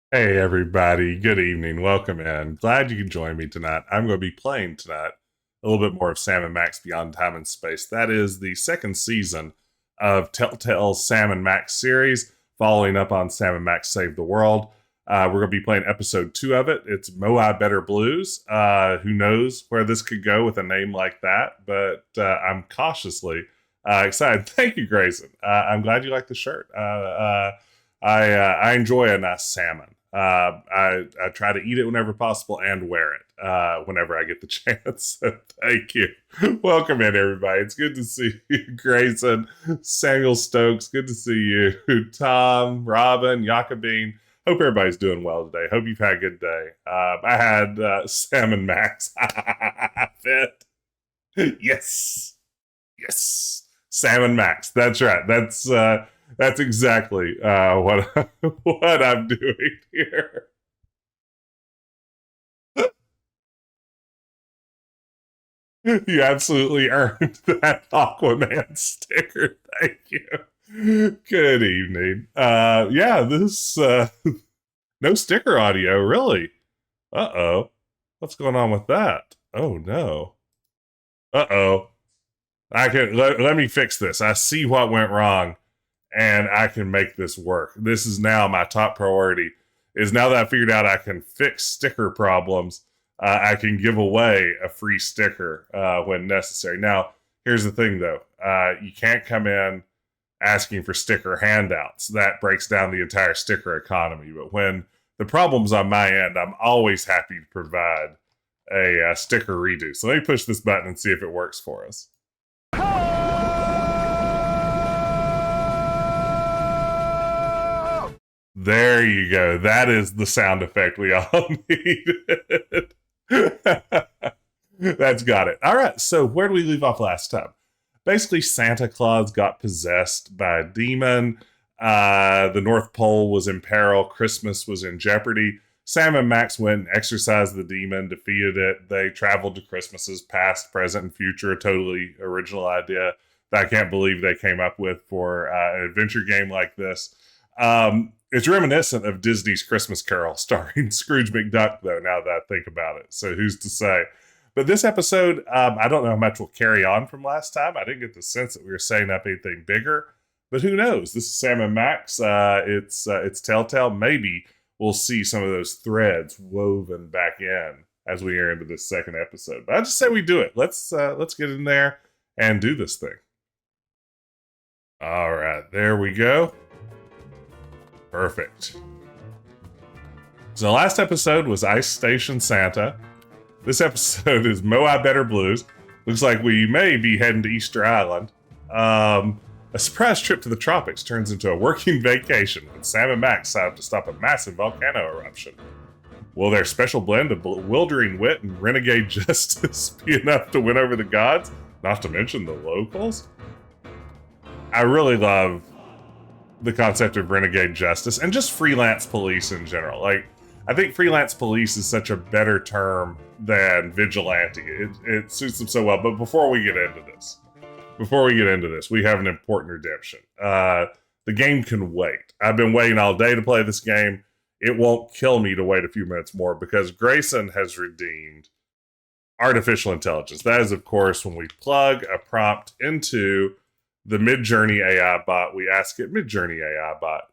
Hey everybody, good evening, welcome in. Glad you can join me tonight. I'm going to be playing tonight a little bit more of Sam & Max Beyond Time and Space. That is the second season of Telltale's Sam & Max series, following up on Sam & Max Save the World. We're going to be playing episode 2 of it. It's Moai Better Blues. Who knows where this could go with a name like that, but I'm cautiously excited. Thank you, Grayson. I'm glad you like the shirt. I enjoy a nice salmon. I try to eat it whenever possible and wear it whenever I get the chance. So thank you. Welcome in, everybody. It's good to see you, Grayson, Samuel Stokes. Good to see you, Tom, Robin, Jacobine. Hope everybody's doing well today. Hope you've had a good day. I had Sam & Max. Fit. Yes. Sam & Max. That's right. That's exactly what I'm doing here. You absolutely earned that Aquaman sticker. Thank you. Good evening. Yeah, this no sticker audio, really. Uh-oh. What's going on with that? Oh no. Uh-oh. Let me fix this. I see what went wrong. And I can make this work. This is now my top priority, is now that I figured out I can fix sticker problems, I can give away a free sticker when necessary. Now, here's the thing, though. You can't come in asking for sticker handouts. That breaks down the entire sticker economy. But when the problem's on my end, I'm always happy to provide a sticker redo. So let me push this button and see if it works for us. There you go. That is the sound effect we all needed. That's got it. All right, so where did we leave off last time? Basically, Santa Claus got possessed by a demon. The North Pole was in peril. Christmas was in jeopardy. Sam and Max went and exorcised the demon, defeated it. They traveled to Christmases past, present, and future. A totally original idea that I can't believe they came up with for an adventure game like this. It's reminiscent of Disney's Christmas Carol starring Scrooge McDuck, though, now that I think about it. So who's to say? But this episode, I don't know how much will carry on from last time. I didn't get the sense that we were setting up anything bigger. But who knows? This is Sam & Max. It's Telltale. Maybe we'll see some of those threads woven back in as we enter into this second episode. But I just say we do it. Let's get in there and do this thing. All right, there we go. Perfect. So the last episode was Ice Station Santa. This episode is Moai Better Blues. Looks like we may be heading to Easter Island. A surprise trip to the tropics turns into a working vacation when Sam and Max sign up to stop a massive volcano eruption. Will their special blend of bewildering wit and renegade justice be enough to win over the gods? Not to mention the locals? I really love the concept of renegade justice and just freelance police in general. Like, I think freelance police is such a better term than vigilante. It suits them so well. But before we get into this, we have an important redemption. The game can wait. I've been waiting all day to play this game. It won't kill me to wait a few minutes more because Grayson has redeemed artificial intelligence. That is, of course, when we plug a prompt into the Midjourney AI bot. We ask it, Midjourney AI bot,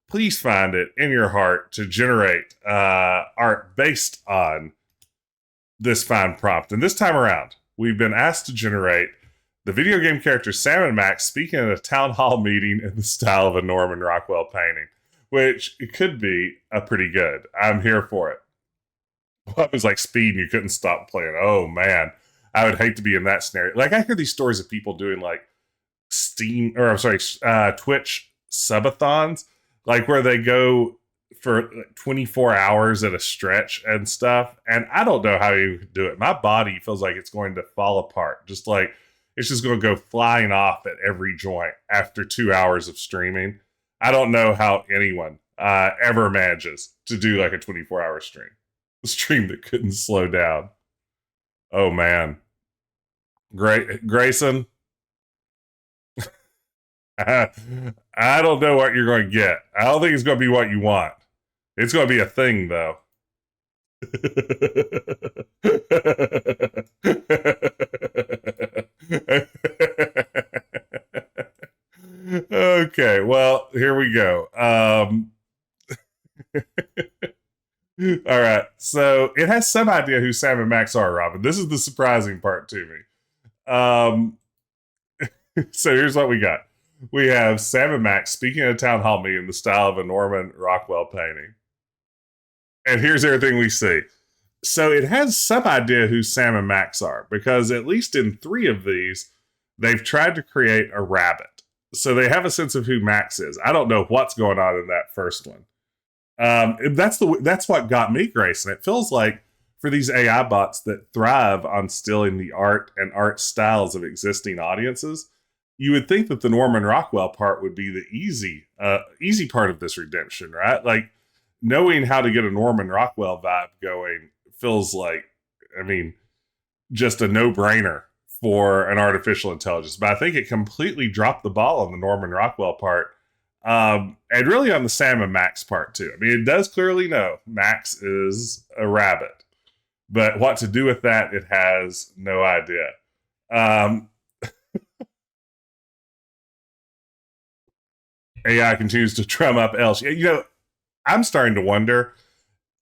please find it in your heart to generate art based on this fine prompt. And this time around, we've been asked to generate the video game character Sam and Max speaking at a town hall meeting in the style of a Norman Rockwell painting. which it could be a pretty good. I'm here for it. Well, it was like Speed and you couldn't stop playing. Oh man, I would hate to be in that scenario. Like I hear these stories of people doing like Twitch subathons, like where they go for 24 hours at a stretch and stuff. And I don't know how you do it. My body feels like it's going to fall apart. Just like it's just going to go flying off at every joint after 2 hours of streaming. I don't know how anyone ever manages to do like a 24-hour stream. A stream that couldn't slow down. Oh man. Grayson, I don't know what you're going to get. I don't think it's going to be what you want. It's going to be a thing, though. Okay, well, here we go. All right, so it has some idea who Sam and Max are, Robin. This is the surprising part to me. So here's what we got. We have Sam and Max speaking at a town hall meeting in the style of a Norman Rockwell painting. And here's everything we see. So it has some idea who Sam and Max are, because at least in 3 of these, they've tried to create a rabbit. So they have a sense of who Max is. I don't know what's going on in that first one. That's what got me, Grayson. It feels like for these AI bots that thrive on stealing the art and art styles of existing audiences, you would think that the Norman Rockwell part would be the easy part of this redemption, right? Like, knowing how to get a Norman Rockwell vibe going feels like, I mean, just a no-brainer for an artificial intelligence. But I think it completely dropped the ball on the Norman Rockwell part, and really on the Sam and Max part too. I mean, it does clearly know Max is a rabbit, but what to do with that, it has no idea. AI continues to drum up else. You know, I'm starting to wonder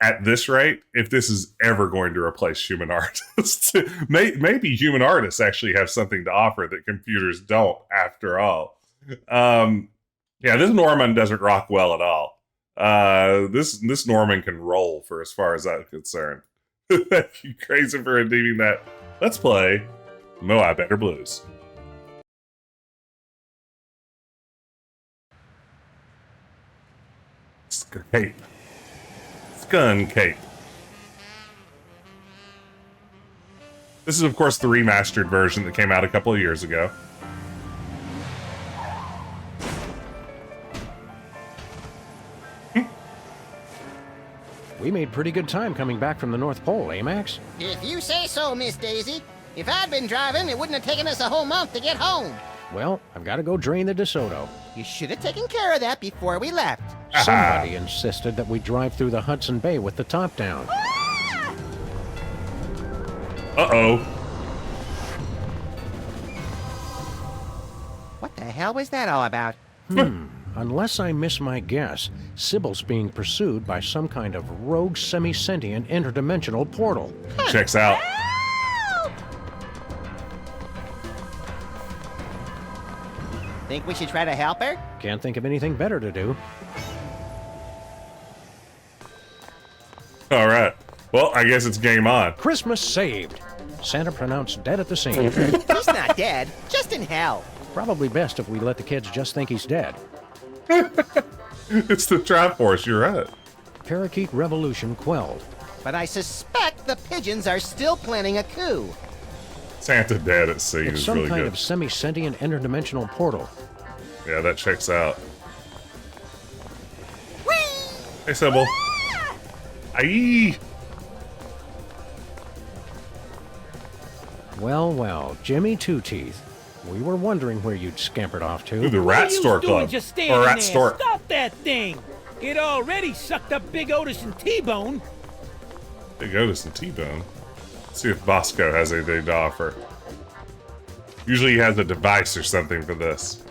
at this rate if this is ever going to replace human artists. Maybe human artists actually have something to offer that computers don't, after all. Yeah, this Norman doesn't rock well at all. This Norman can roll for as far as I'm concerned. Thank you, Crazy, for redeeming that. Let's play Moai Better Blues. Cape. Scun Cape. This is, of course, the remastered version that came out a couple of years ago. We made pretty good time coming back from the North Pole, eh, Max? If you say so, Miss Daisy. If I'd been driving, it wouldn't have taken us a whole month to get home. Well, I've got to go drain the DeSoto. You should have taken care of that before we left. Somebody insisted that we drive through the Hudson Bay with the top down. Uh-oh. What the hell was that all about? Unless I miss my guess, Sybil's being pursued by some kind of rogue semi-sentient interdimensional portal. Checks out. Think we should try to help her? Can't think of anything better to do. All right. Well, I guess it's game on. Christmas saved. Santa pronounced dead at the scene. He's not dead, just in hell. Probably best if we let the kids just think he's dead. It's the Triforce, you're right. Parakeet revolution quelled. But I suspect the pigeons are still planning a coup. Santa dead at sea It's is some really kind good. of semi-sentient interdimensional portal. Yeah, that checks out. Whee! Hey, Sybil. Aye. Well, well, Jimmy Two-Teeth. We were wondering where you'd scampered off Ooh, to. the Rat Store Club. Just standing Or Rat there. Store. Stop that thing! It already sucked up Big Otis and T-Bone. Big Otis and T-Bone. Let's see if Bosco has anything to offer. Usually he has a device or something for this.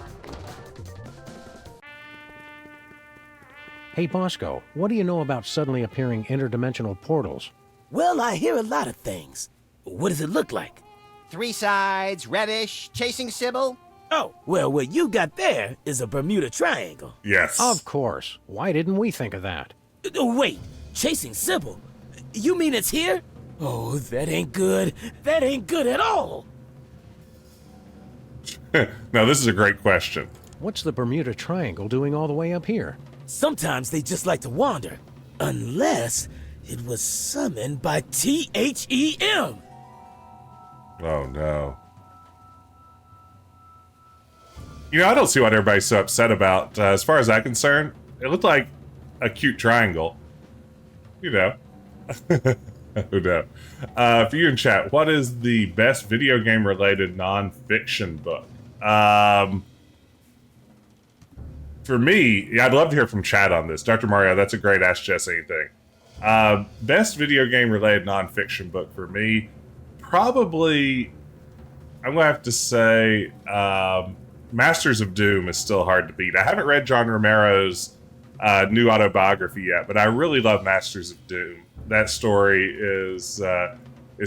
Hey, Bosco, what do you know about suddenly appearing interdimensional portals? Well, I hear a lot of things. What does it look like? 3 sides, reddish, chasing Sybil. Oh, well, what you got there is a Bermuda Triangle. Yes. Of course. Why didn't we think of that? Wait, chasing Sybil? You mean it's here? Oh, that ain't good. That ain't good at all. Now, this is a great question. What's the Bermuda Triangle doing all the way up here? Sometimes they just like to wander. Unless it was summoned by THEM. Oh, no. You know, I don't see what everybody's so upset about. As far as I'm concerned, it looked like a cute triangle. You know. Who knows? For you in chat, what is the best video game related non-fiction book? For me, I'd love to hear from chat on this. Dr. Mario, that's a great Ask Jess Anything. Best video game related non-fiction book for me, probably, I'm going to have to say Masters of Doom is still hard to beat. I haven't read John Romero's new autobiography yet, but I really love Masters of Doom. That story is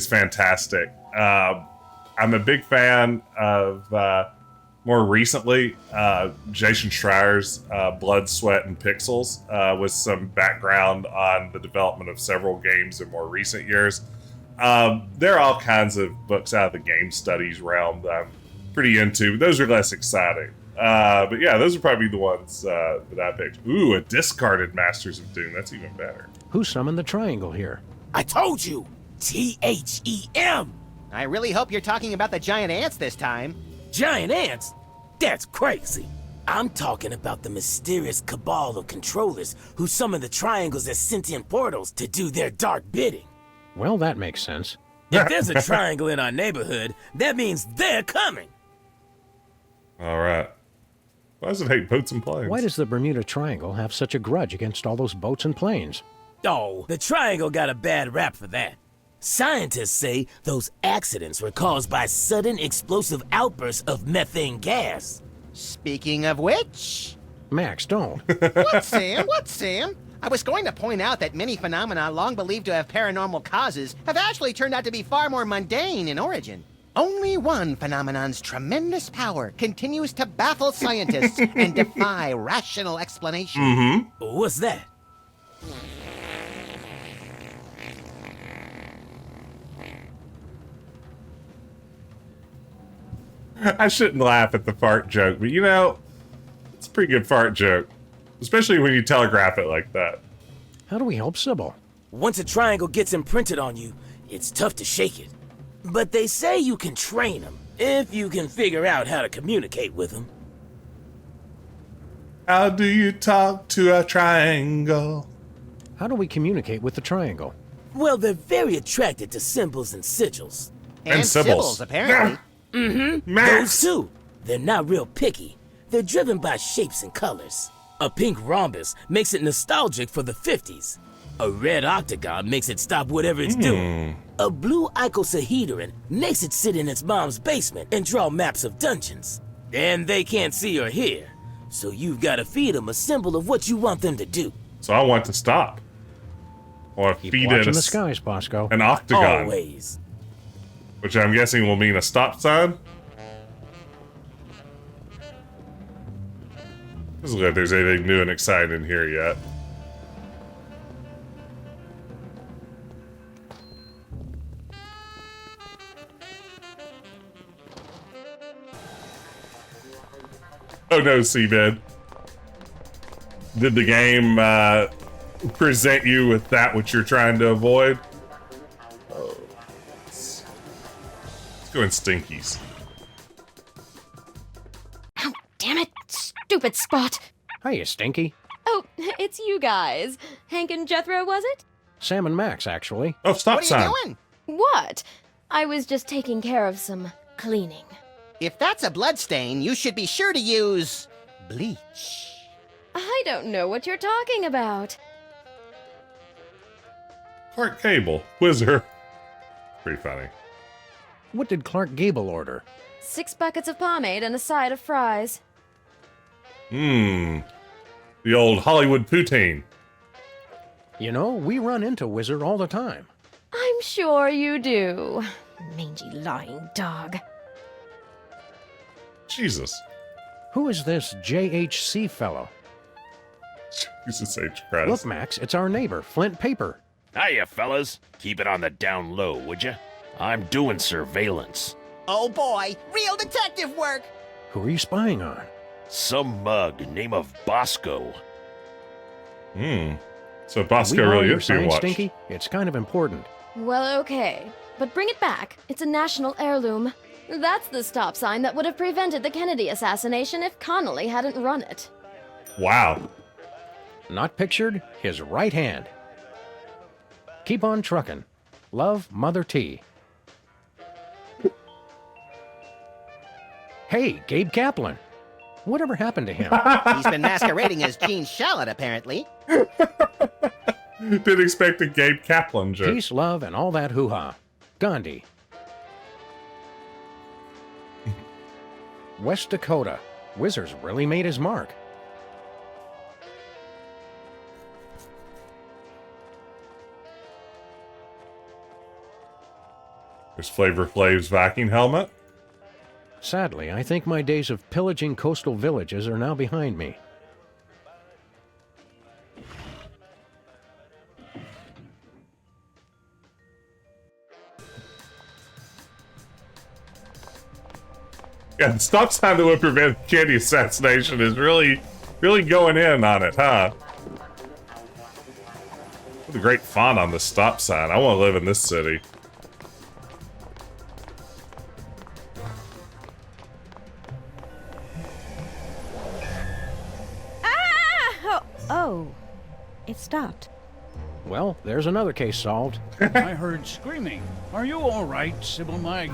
fantastic. I'm a big fan of, more recently, Jason Schreier's Blood, Sweat, and Pixels, with some background on the development of several games in more recent years. There are all kinds of books out of the game studies realm that I'm pretty into. Those are less exciting. But yeah, those are probably the ones that I picked. Ooh, a discarded Masters of Doom. That's even better. Who summoned the triangle here? I told you! THEM! I really hope you're talking about the giant ants this time. Giant ants? That's crazy. I'm talking about the mysterious cabal of controllers who summon the triangles as sentient portals to do their dark bidding. Well, that makes sense. If there's a triangle in our neighborhood, that means they're coming. All right. Why does it hate boats and planes? Why does the Bermuda Triangle have such a grudge against all those boats and planes? Oh, the triangle got a bad rap for that. Scientists say those accidents were caused by sudden explosive outbursts of methane gas. Speaking of which... Max, don't. What, Sam? What, Sam? I was going to point out that many phenomena long believed to have paranormal causes have actually turned out to be far more mundane in origin. Only one phenomenon's tremendous power continues to baffle scientists and defy rational explanation. Mm-hmm. What's that? I shouldn't laugh at the fart joke, but you know, it's a pretty good fart joke. Especially when you telegraph it like that. How do we help Sybil? Once a triangle gets imprinted on you, it's tough to shake it. But they say you can train them, if you can figure out how to communicate with them. How do you talk to a triangle? How do we communicate with the triangle? Well, they're very attracted to symbols and sigils. And Sybils. apparently. Mm-hmm. Max! Those two. They're not real picky. They're driven by shapes and colors. A pink rhombus makes it nostalgic for the 50s. A red octagon makes it stop whatever it's doing. A blue icosahedron makes it sit in its mom's basement and draw maps of dungeons. And they can't see or hear, so you've got to feed them a symbol of what you want them to do. So I want to stop. Or Keep feed watching it the skies, Bosco. an octagon. Always. Which I'm guessing will mean a stop sign. Doesn't look like there's anything new and exciting in here yet. Oh no, Seabed. Did the game present you with that which you're trying to avoid? Oh. Let's go in Stinkies. Ow, damn it! Stupid spot! Hiya, Stinky. Oh, it's you guys. Hank and Jethro, was it? Sam and Max, actually. Oh, stop What are sign. you doing? What? I was just taking care of some cleaning. If that's a bloodstain, you should be sure to use bleach. I don't know what you're talking about. Clark Cable, Whizzer. Pretty funny. What did Clark Gable order? 6 buckets of pomade and a side of fries. The old Hollywood poutine. You know, we run into Whizzer all the time. I'm sure you do. Mangy lying dog. Jesus. Who is this JHC fellow? Jesus H. Christ. Look, Max, it's our neighbor, Flint Paper. Hiya, fellas. Keep it on the down low, would ya? I'm doing surveillance. Oh boy, real detective work! Who are you spying on? Some mug name of Bosco. So We Bosco all really your is being science, watched. Stinky? It's kind of important. Well, okay. But bring it back. It's a national heirloom. That's the stop sign that would have prevented the Kennedy assassination if Connolly hadn't run it. Wow. Not pictured, his right hand. Keep on trucking. Love, Mother T. Hey, Gabe Kaplan. Whatever happened to him? He's been masquerading as Gene Shalit, apparently. Didn't expect a Gabe Kaplan joke. Peace, love, and all that hoo-ha. Gandhi. West Dakota. Wizards really made his mark. There's Flavor Flav's Viking helmet. Sadly, I think my days of pillaging coastal villages are now behind me. Yeah, the stop sign that would prevent Kennedy assassination is really going in on it, huh? What a great font on the stop sign. I want to live in this city. Oh, it stopped. Well, there's another case solved. I heard screaming. Are you all right, Sybil? Whoa.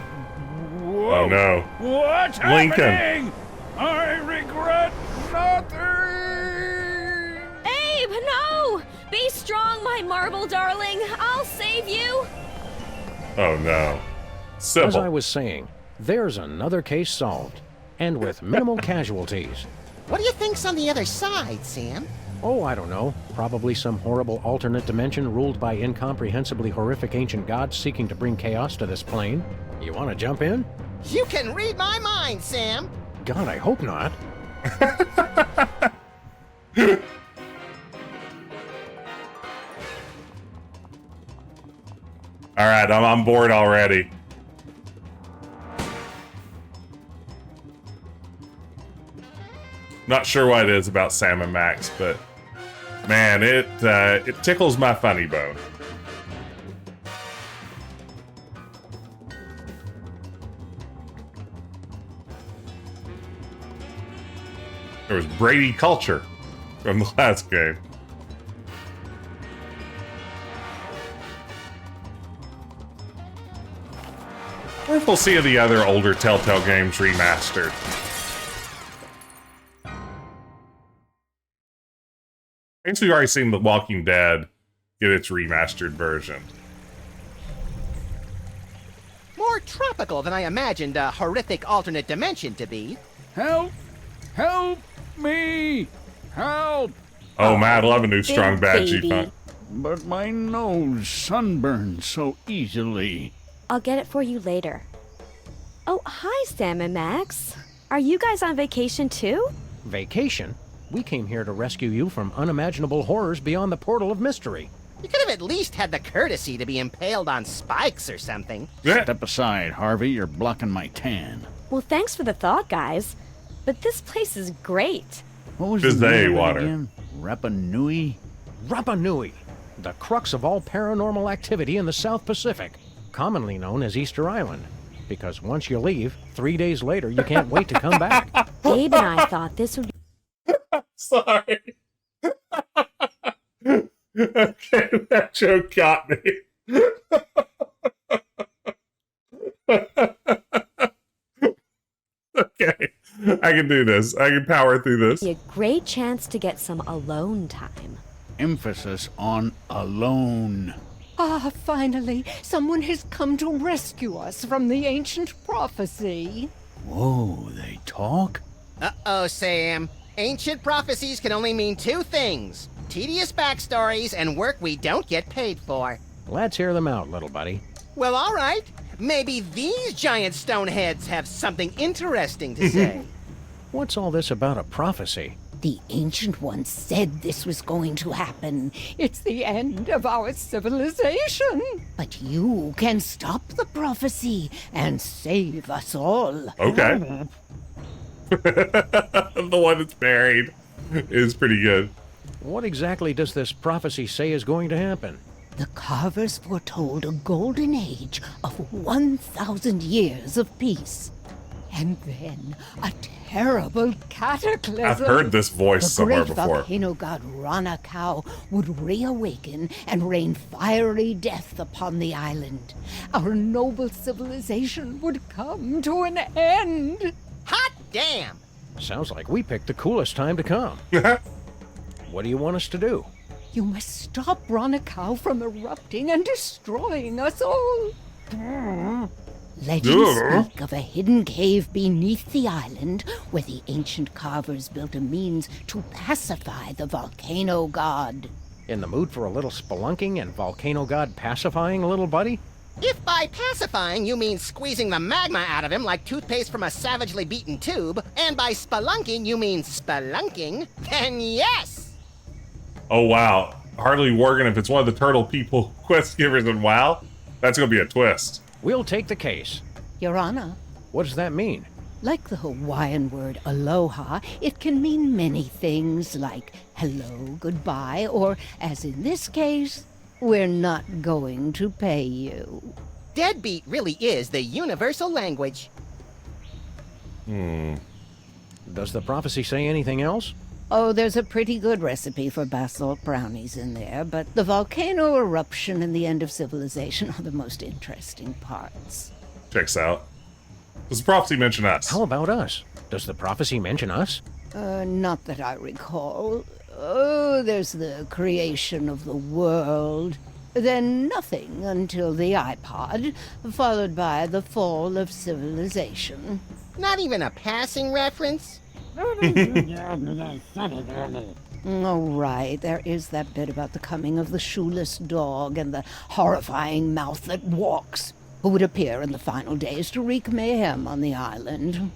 Oh no. What's Lincoln. happening? I regret nothing. Abe, no! Be strong, my marble darling. I'll save you. Oh no. As I Sybil. was saying, there's another case solved. And with minimal casualties. What do you think's on the other side, Sam? Oh, I don't know. Probably some horrible alternate dimension ruled by incomprehensibly horrific ancient gods seeking to bring chaos to this plane. You want to jump in? You can read my mind, Sam! God, I hope not. All right, I'm on board already. Not sure what it is about Sam and Max, but man, it tickles my funny bone. There was Brady culture from the last game. I wonder if we'll see the other older Telltale games remastered. I guess we've already seen The Walking Dead get its remastered version. More tropical than I imagined a horrific alternate dimension to be. Help! Help me! Help! Oh, man, I love a new strong bad baby. G-Funk. But my nose sunburns so easily. I'll get it for you later. Oh, hi, Sam and Max. Are you guys on vacation too? Vacation? We came here to rescue you from unimaginable horrors beyond the portal of mystery. You could have at least had the courtesy to be impaled on spikes or something. Yeah. Step aside, Harvey. You're blocking my tan. Well, thanks for the thought, guys. But this place is great. What was Just the name A of it water. again? Rapa Nui? Rapa Nui, the crux of all paranormal activity in the South Pacific, commonly known as Easter Island. Because once you leave, 3 days later, you can't wait to come back. Gabe and I thought this would be Sorry. Okay, that joke got me. Okay, I can do this. I can power through this. a great chance to get some alone time. Emphasis on alone. Ah, finally, someone has come to rescue us from the ancient prophecy. Whoa, they talk? Uh-oh, Sam. Ancient prophecies can only mean two things. Tedious backstories and work we don't get paid for. Let's hear them out, little buddy. Well, all right. maybe these giant stone heads have something interesting to say. What's all this about a prophecy? The Ancient One said this was going to happen. It's the end of our civilization. But you can stop the prophecy and save us all. Okay. The one that's buried is pretty good. What exactly does this prophecy say is going to happen? The carvers foretold a golden age of 1,000 years of peace. And then a terrible cataclysm. I've heard this voice somewhere The great before. volcano god Ranakau would reawaken and rain fiery death upon the island. Our noble civilization would come to an end. Hot damn! Sounds like we picked the coolest time to come. What do you want us to do? You must stop Ranakau from erupting and destroying us all. Legends speak of a hidden cave beneath the island where the ancient carvers built a means to pacify the volcano god. In the mood for a little spelunking and volcano god pacifying, little buddy? If by pacifying you mean squeezing the magma out of him like toothpaste from a savagely beaten tube, and by spelunking you mean spelunking, then yes! Oh, wow. Harley Worgan, if it's one of the turtle people quest givers in WoW, that's going to be a twist. We'll take the case. Your Honor, What does that mean? like the Hawaiian word aloha, it can mean many things like hello, goodbye, or, as in this case, we're not going to pay you. Deadbeat really is the universal language. Does the prophecy say anything else? Oh, there's a pretty good recipe for basalt brownies in there, but the volcano eruption and the end of civilization are the most interesting parts. Checks out. Does the prophecy mention us? How about us? Does the prophecy mention us? Not that I recall. Oh, there's the creation of the world. Then nothing until the iPod, followed by the fall of civilization. Not even a passing reference? Oh, right. There is that bit about the coming of the shoeless dog and the horrifying mouth that walks, who would appear in the final days to wreak mayhem on the island.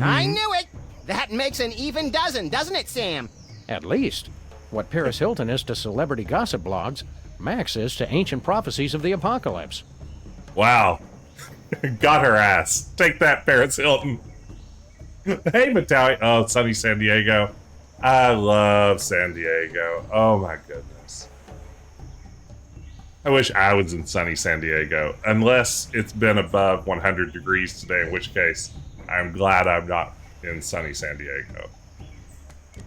I knew it! That makes an even dozen, doesn't it, Sam? At least. What Paris Hilton is to celebrity gossip blogs, Max is to ancient prophecies of the apocalypse. Wow. Got her ass. Take that, Paris Hilton. Hey, Metallic. Oh, sunny San Diego. I love San Diego. Oh, my goodness. I wish I was in sunny San Diego, unless it's been above 100 degrees today, in which case I'm glad I'm not in sunny San Diego.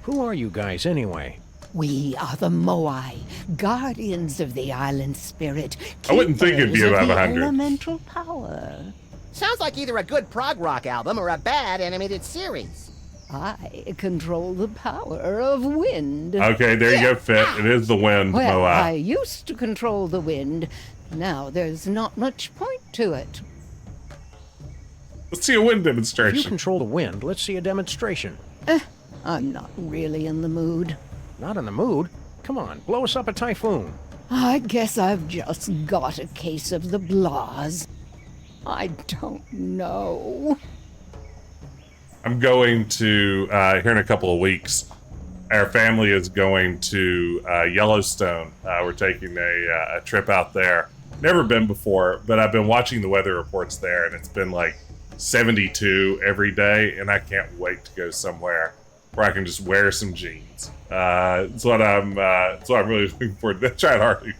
Who are you guys anyway? We are the Moai, guardians of the island spirit. I wouldn't think it'd be keepers of above the 100. elemental power. Sounds like either a good prog rock album or a bad animated series. I control the power of wind. Okay, there you go, Fit. It is the wind, Well, I Moai. used to control the wind. Now there's not much point to it. Let's see a wind If you demonstration. control the wind, let's see a demonstration. I'm not really in the mood. Not in the mood? Come on, blow us up a typhoon. I guess I've just got a case of the blahs. I don't know. I'm going to, here in a couple of weeks, our family is going to Yellowstone. We're taking a trip out there. Never been before, but I've been watching the weather reports there, and it's been like 72 every day, and I can't wait to go somewhere where I can just wear some jeans. It's what I'm really looking forward to. Try it, Harley.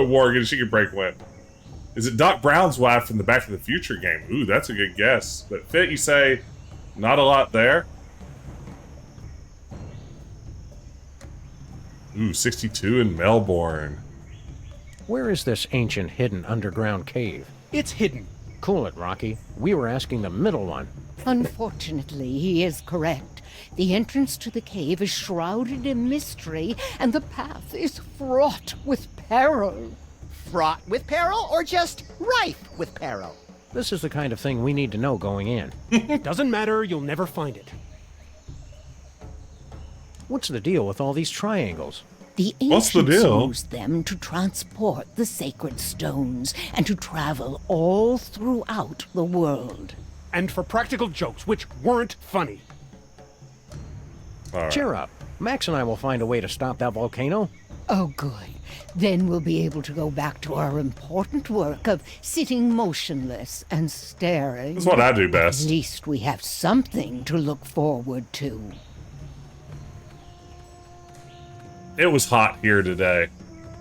Morgan, she can break wind. Is it Doc Brown's wife from the Back to the Future game? Ooh, that's a good guess. But Fit, you say not a lot there? Ooh, 62 in Melbourne. Where is this ancient hidden underground cave? It's hidden. Cool it, Rocky. We were asking the middle one. Unfortunately, he is correct. The entrance to the cave is shrouded in mystery, and the path is fraught with peril. Fraught with peril or just rife with peril? This is the kind of thing we need to know going in. It doesn't matter, you'll never find it. What's the deal with all these triangles? The What's the ancients deal? used them to transport the sacred stones and to travel all throughout the world. And for practical jokes, which weren't funny. All right. Cheer up. Max and I will find a way to stop that volcano. Oh, good. Then we'll be able to go back to our important work of sitting motionless and staring. That's what I do At best. least we have something to look forward to. It was hot here today.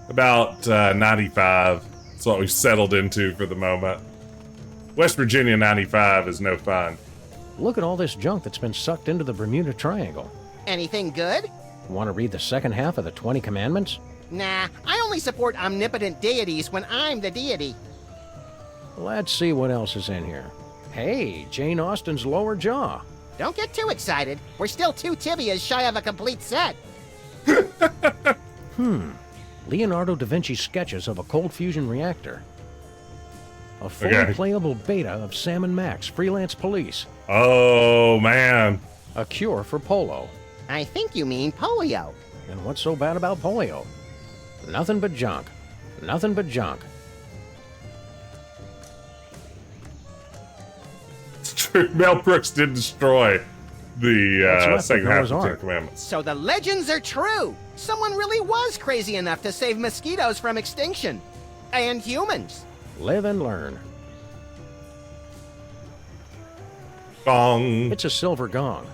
About 95. That's what we've settled into for the moment. West Virginia 95 is no fun. Look at all this junk that's been sucked into the Bermuda Triangle. Anything good? Want to read the second half of the 20 Commandments? Nah, I only support omnipotent deities when I'm the deity. Let's see what else is in here. Hey, Jane Austen's lower jaw. Don't get too excited. We're still 2 tibias shy of a complete set. Leonardo da Vinci's sketches of a cold fusion reactor. A fully Okay. playable beta of Sam and Max, Freelance Police. Oh, man. A cure for polio. I think you mean polio. And what's so bad about polio? Nothing but junk. Nothing but junk. It's true. Mel Brooks did destroy the What's left of second half Noah's of the Ten Ark? Commandments. So the legends are true. Someone really was crazy enough to save mosquitoes from extinction. And humans. Live and learn. Gong. It's a silver gong.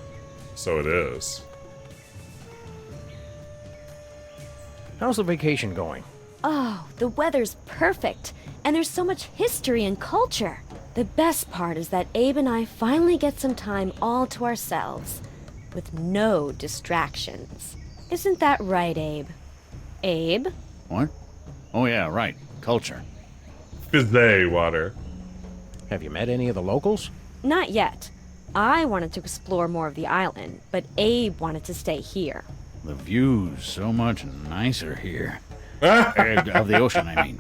So it is. How's the vacation going? Oh, the weather's perfect, and there's so much history and culture. The best part is that Abe and I finally get some time all to ourselves, with no distractions. Isn't that right, Abe? Abe? What? Oh, yeah, right. Culture. Fizzy water. Have you met any of the locals? Not yet. I wanted to explore more of the island, but Abe wanted to stay here. The view's so much nicer here. Of the ocean, I mean.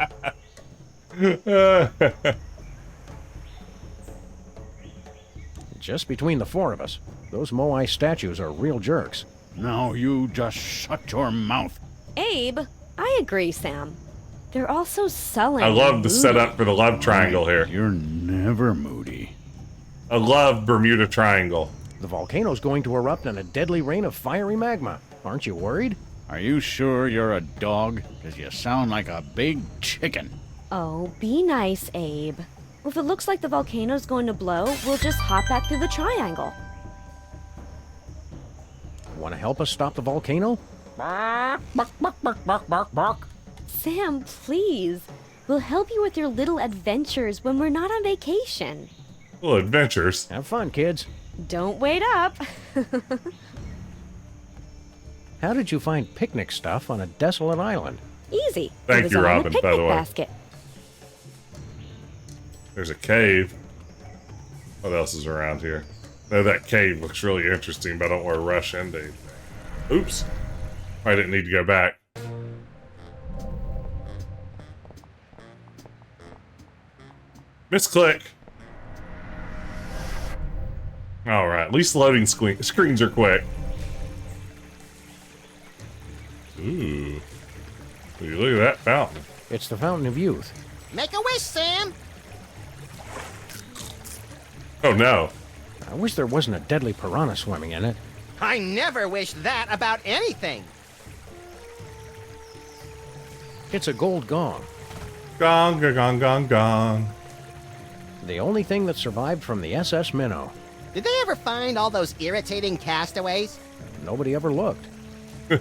Just between the four of us, those Moai statues are real jerks. Now you just shut your mouth. Abe, I agree, Sam. They're all so sullen. I love the and setup for the love triangle here. You're never moody. I love Bermuda Triangle. The volcano's going to erupt in a deadly rain of fiery magma. Aren't you worried? Are you sure you're a dog? Because you sound like a big chicken. Oh, be nice, Abe. If it looks like the volcano's going to blow, we'll just hop back through the triangle. Want to help us stop the volcano? Sam, please. We'll help you with your little adventures when we're not on vacation. Little adventures. Have fun, kids. Don't wait up. How did you find picnic stuff on a desolate island? Easy. Thank It was you, all in a Robin, by picnic the way. basket. There's a cave. What else is around here? No, that cave looks really interesting, but I don't want to rush into anything. Oops. I didn't need to go back. Misclick. Alright, at least loading screens are quick. Ooh. Look at that fountain. It's the Fountain of Youth. Make a wish, Sam. Oh no. I wish there wasn't a deadly piranha swimming in it. I never wish that about anything. It's a gold gong. Gong, gong, gong, gong, gong. The only thing that survived from the SS Minnow. Did they ever find all those irritating castaways? Nobody ever looked. Ooh,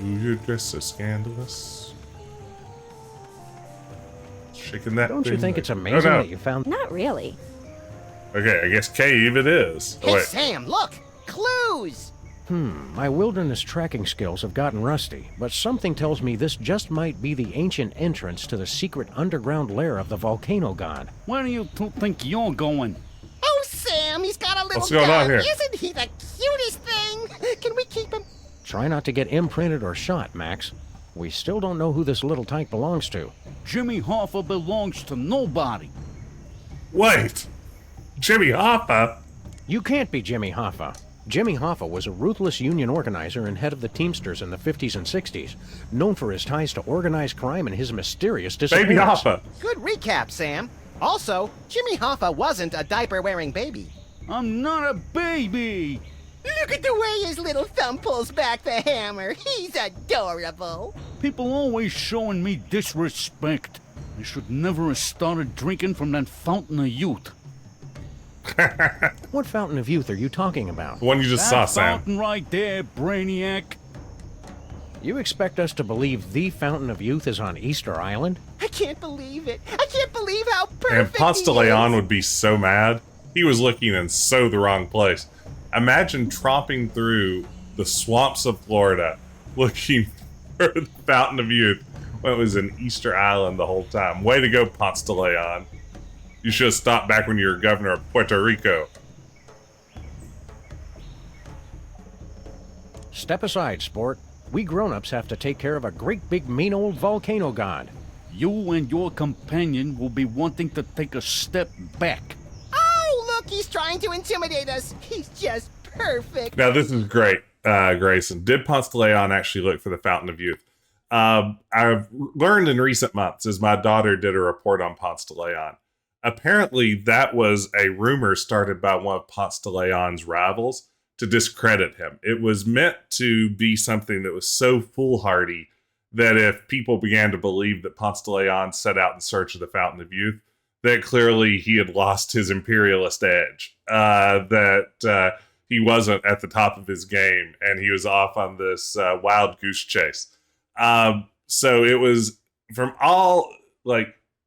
your dress so scandalous. Shaking that Don't you thing think like- it's amazing Oh, no. that you found... Not really. Okay, I guess cave it is. Oh, Hey, wait. Sam, look! Clues! My wilderness tracking skills have gotten rusty, but something tells me this just might be the ancient entrance to the secret underground lair of the volcano god. Where do you two think you're going? Oh, Sam, he's got a little What's going on gun. here? Isn't he the cutest thing? Can we keep him? Try not to get imprinted or shot, Max. We still don't know who this little tyke belongs to. Jimmy Hoffa belongs to nobody. Wait! Jimmy Hoffa? You can't be Jimmy Hoffa. Jimmy Hoffa was a ruthless union organizer and head of the Teamsters in the 50s and 60s, known for his ties to organized crime and his mysterious disappearance. Baby Hoffa. Good recap, Sam. Also, Jimmy Hoffa wasn't a diaper-wearing baby. I'm not a baby! Look at the way his little thumb pulls back the hammer. He's adorable. People always showing me disrespect. I should never have started drinking from that fountain of youth. What fountain of youth are you talking about? The one you just saw, That Sam. fountain right there, Brainiac. You expect us to believe the fountain of youth is on Easter Island? I can't believe it. I can't believe how And perfect Ponce de he Leon is. would be so mad. He was looking in so the wrong place. Imagine tromping through the swamps of Florida looking for the fountain of youth when it was in Easter Island the whole time. Way to go, Ponce de Leon. You should have stopped back when you were governor of Puerto Rico. Step aside, sport. We grown-ups have to take care of a great big mean old volcano god. You and your companion will be wanting to take a step back. Oh, look, he's trying to intimidate us. He's just perfect. Now, this is great, Grayson. Did Ponce de Leon actually look for the fountain of youth? I've learned in recent months, as my daughter did a report on Ponce de Leon. Apparently, that was a rumor started by one of Ponce de Leon's rivals to discredit him. It was meant to be something that was so foolhardy that if people began to believe that Ponce de Leon set out in search of the fountain of youth, that clearly he had lost his imperialist edge, that he wasn't at the top of his game, and he was off on this wild goose chase. So it was, from all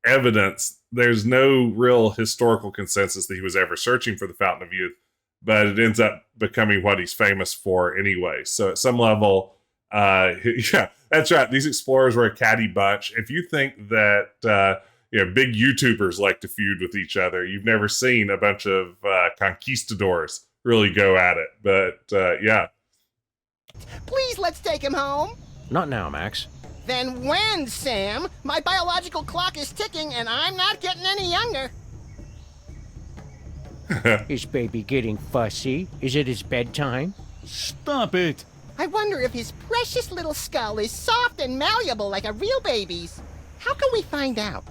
evidence, there's no real historical consensus that he was ever searching for the fountain of youth, but it ends up becoming what he's famous for anyway. So at some level, yeah, that's right. These explorers were a catty bunch. If you think that big YouTubers like to feud with each other, you've never seen a bunch of conquistadors really go at it. But yeah. Please, let's take him home. Not now, Max. Then when, Sam? My biological clock is ticking and I'm not getting any younger. Is baby getting fussy? Is it his bedtime? Stop it! I wonder if his precious little skull is soft and malleable like a real baby's. How can we find out?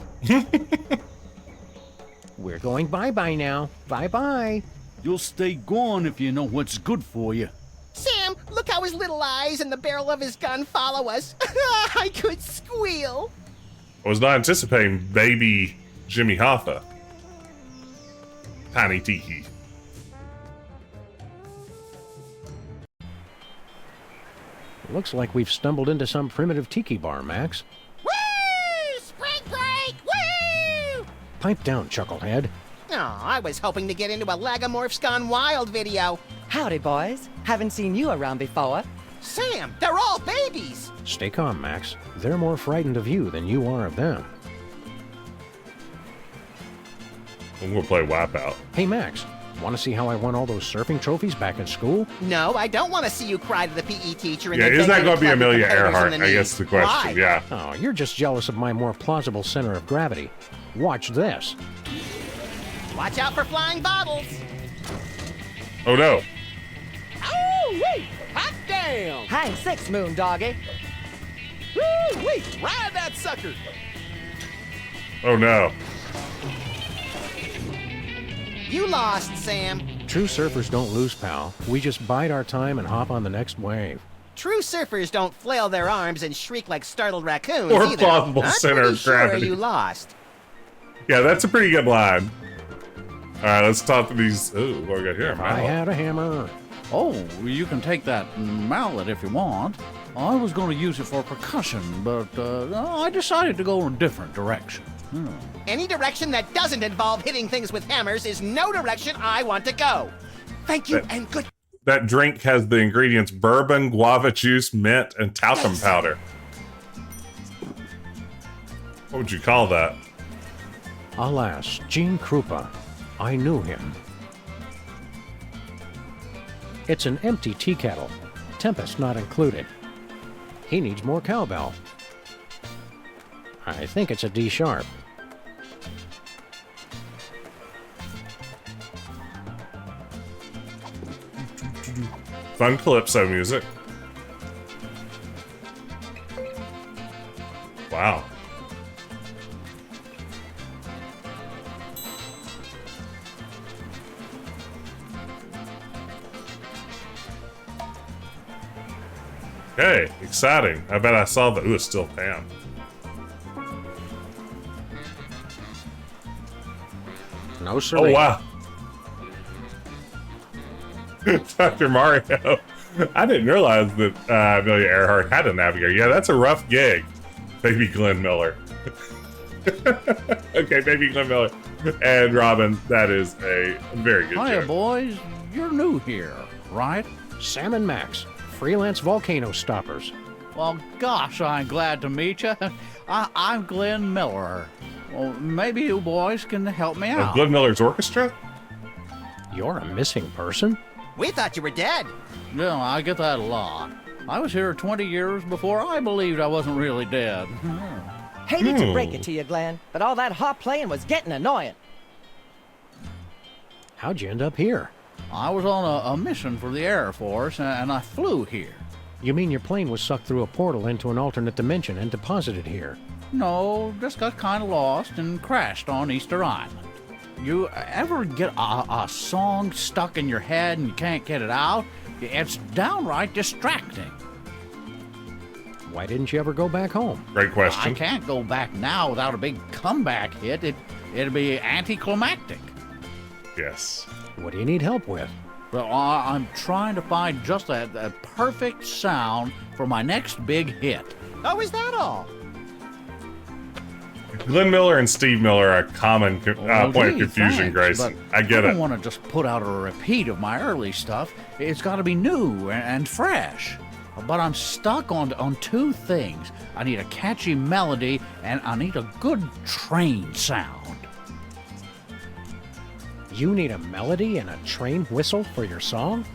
We're going bye-bye now. Bye-bye. You'll stay gone if you know what's good for you. Sam, look how his little eyes and the barrel of his gun follow us. I could squeal. I was not anticipating baby Jimmy Hoffa. Tiny Tiki. Looks like we've stumbled into some primitive tiki bar, Max. Woo! Spring break! Woo! Pipe down, chucklehead. Oh, I was hoping to get into a Lagomorphs Gone Wild video. Howdy, boys. Haven't seen you around before. Sam, they're all babies. Stay calm, Max. They're more frightened of you than you are of them. I'm gonna play Wipeout. Hey, Max. Want to see how I won all those surfing trophies back in school? No, I don't want to see you cry to the PE teacher. And Yeah, then is that beg her going to be club Amelia with the haters in Earhart? the I guess knees. the question. Why? Yeah. Oh, you're just jealous of my more plausible center of gravity. Watch this. Watch out for flying bottles. Oh no. Oh, wait! Hot damn! Hang six, moon doggy. Woo, wait! Ride that sucker! Oh no. You lost, Sam. True surfers don't lose, pal. We just bide our time and hop on the next wave. True surfers don't flail their arms and shriek like startled raccoons Or either. plausible I'm center pretty of sure gravity. you lost. Yeah, that's a pretty good line. All right, let's talk to these. Ooh, what do we got here? I had a hammer. Oh, you can take that mallet if you want. I was going to use it for percussion, but I decided to go in a different direction. Any direction that doesn't involve hitting things with hammers is no direction I want to go. Thank you and good. That drink has the ingredients bourbon, guava juice, mint, and talcum powder. What would you call that? Alas, Gene Krupa. I knew him. It's an empty tea kettle. Tempest not included. He needs more cowbell. I think it's a D sharp. Fun calypso music. Wow. Okay, exciting. I bet I saw the. Ooh, it's still Pam. No, sir. Oh, wow. Dr. Mario. I didn't realize that Amelia Earhart had a navigator. Yeah, that's a rough gig. Baby Glenn Miller. Okay, Baby Glenn Miller. And Robin, that is a very good Hiya, joke. boys. You're new here, right? Sam and Max, freelance volcano stoppers. Well, gosh, I'm glad to meet you. I'm Glenn Miller. Well, maybe you boys can help me out. Glenn Miller's orchestra? You're a missing person? We thought you were dead. Yeah, I get that a lot. I was here 20 years before I believed I wasn't really dead. Hated to break it to you, Glenn, but all that harp playing was getting annoying. How'd you end up here? I was on a mission for the Air Force, and I flew here. You mean your plane was sucked through a portal into an alternate dimension and deposited here? No, just got kind of lost and crashed on Easter Island. You ever get a song stuck in your head and you can't get it out? It's downright distracting. Why didn't you ever go back home? Great question. I can't go back now without a big comeback hit. It'd be anticlimactic. Yes. What do you need help with? Well, I'm trying to find just that perfect sound for my next big hit. Oh, is that all? Glenn Miller and Steve Miller are a common Well, point of gee, confusion, thanks, Grayson. but I get I it. don't want to just put out a repeat of my early stuff. It's got to be new and fresh. But I'm stuck on two things. I need a catchy melody, and I need a good train sound. You need a melody and a train whistle for your song?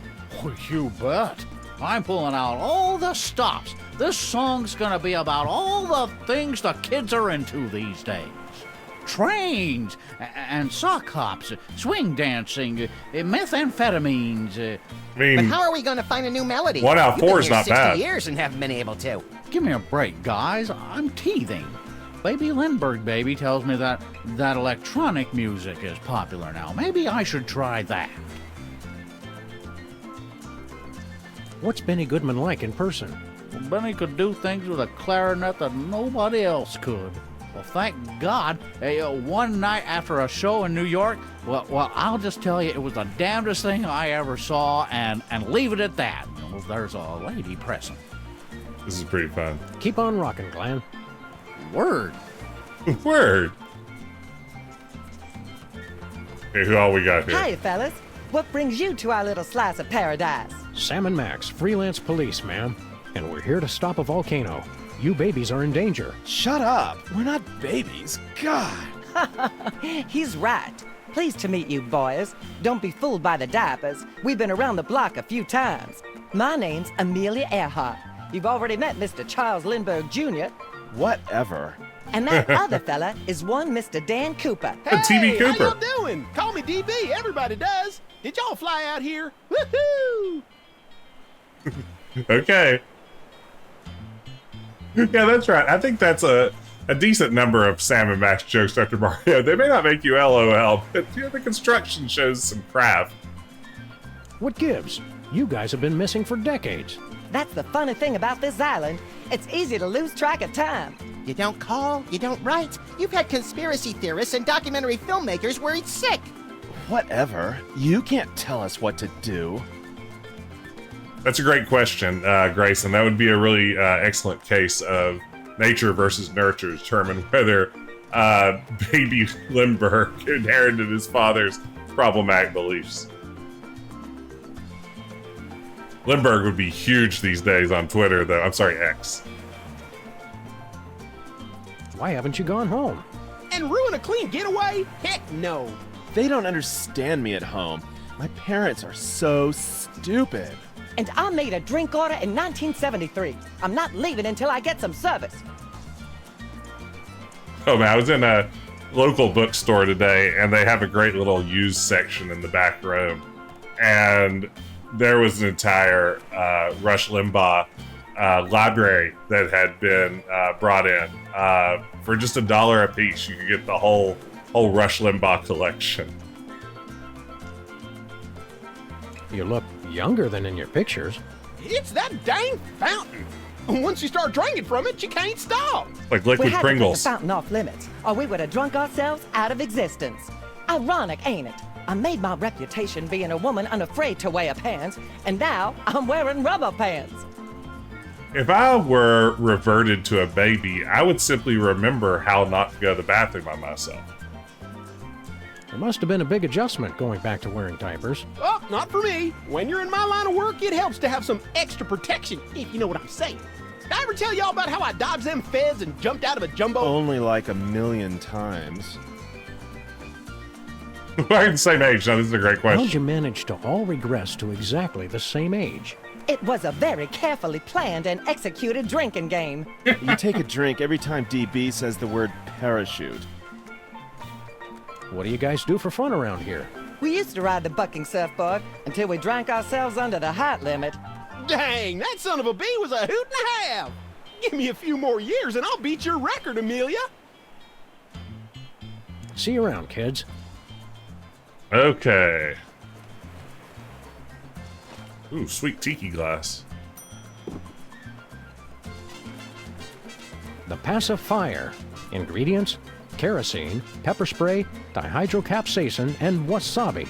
Oh, you bet. I'm pulling out all the stops. This song's gonna be about all the things the kids are into these days. Trains, and sock hops, swing dancing, methamphetamines. I mean, But how are we going to find a new melody? 1 out of You've 4 been is here not 60 bad. years and haven't been able to. Give me a break, guys. I'm teething. Baby Lindbergh Baby tells me that electronic music is popular now. Maybe I should try that. What's Benny Goodman like in person? Benny could do things with a clarinet that nobody else could. Well, thank God. One night after a show in New York, well, I'll just tell you, it was the damnedest thing I ever saw, and leave it at that. Well, there's a lady present. This is pretty fun. Keep on rocking, Glenn. Word. Word. Okay, who all we got here? Hi, fellas. What brings you to our little slice of paradise? Sam and Max, freelance police, ma'am. And we're here to stop a volcano. You babies are in danger. Shut up. We're not babies. God. He's right. Pleased to meet you, boys. Don't be fooled by the diapers. We've been around the block a few times. My name's Amelia Earhart. You've already met Mr. Charles Lindbergh Jr. Whatever. And that other fella is one Mr. Dan Cooper. TV Cooper. How y'all doing? Call me DB. Everybody does. Did y'all fly out here? Woohoo! Okay. Yeah, that's right. I think that's a decent number of Sam and Max jokes, Dr. Mario. They may not make you LOL, but the construction shows some craft. What gives? You guys have been missing for decades. That's the funny thing about this island. It's easy to lose track of time. You don't call, you don't write. You've had conspiracy theorists and documentary filmmakers worried sick. Whatever. You can't tell us what to do. That's a great question, Grayson. That would be a really excellent case of nature versus nurture to determine whether baby Lindbergh inherited his father's problematic beliefs. Lindbergh would be huge these days on Twitter, though. I'm sorry, X. Why haven't you gone home? And ruin a clean getaway? Heck no. They don't understand me at home. My parents are so stupid. And I made a drink order in 1973. I'm not leaving until I get some service. Oh man, I was in a local bookstore today, and they have a great little used section in the back room. And there was an entire Rush Limbaugh library that had been brought in for just $1 a piece. You could get the whole Rush Limbaugh collection. You look younger than in your pictures. It's that dang fountain. Once you start drinking from it, you can't stop. Like We liquid had Pringles. to take the fountain off limits, or we would have drunk ourselves out of existence. Ironic, ain't it? I made my reputation being a woman unafraid to wear pants, and now I'm wearing rubber pants. If I were reverted to a baby, I would simply remember how not to go to the bathroom by myself. There must have been a big adjustment going back to wearing diapers. Oh, not for me. When you're in my line of work, it helps to have some extra protection, if you know what I'm saying. Did I ever tell y'all about how I dodged them feds and jumped out of a jumbo? Only like 1,000,000 times. We're the same age. Now, this is a great question. How'd you manage to all regress to exactly the same age? It was a very carefully planned and executed drinking game. You take a drink every time DB says the word parachute. What do you guys do for fun around here? We used to ride the bucking surfboard until we drank ourselves under the height limit. Dang, that son of a bee was a hoot and a half. Give me a few more years and I'll beat your record, Amelia. See you around, kids. Okay. Ooh, sweet tiki glass. The pacifier. Ingredients: kerosene, pepper spray, dihydrocapsaicin, and wasabi.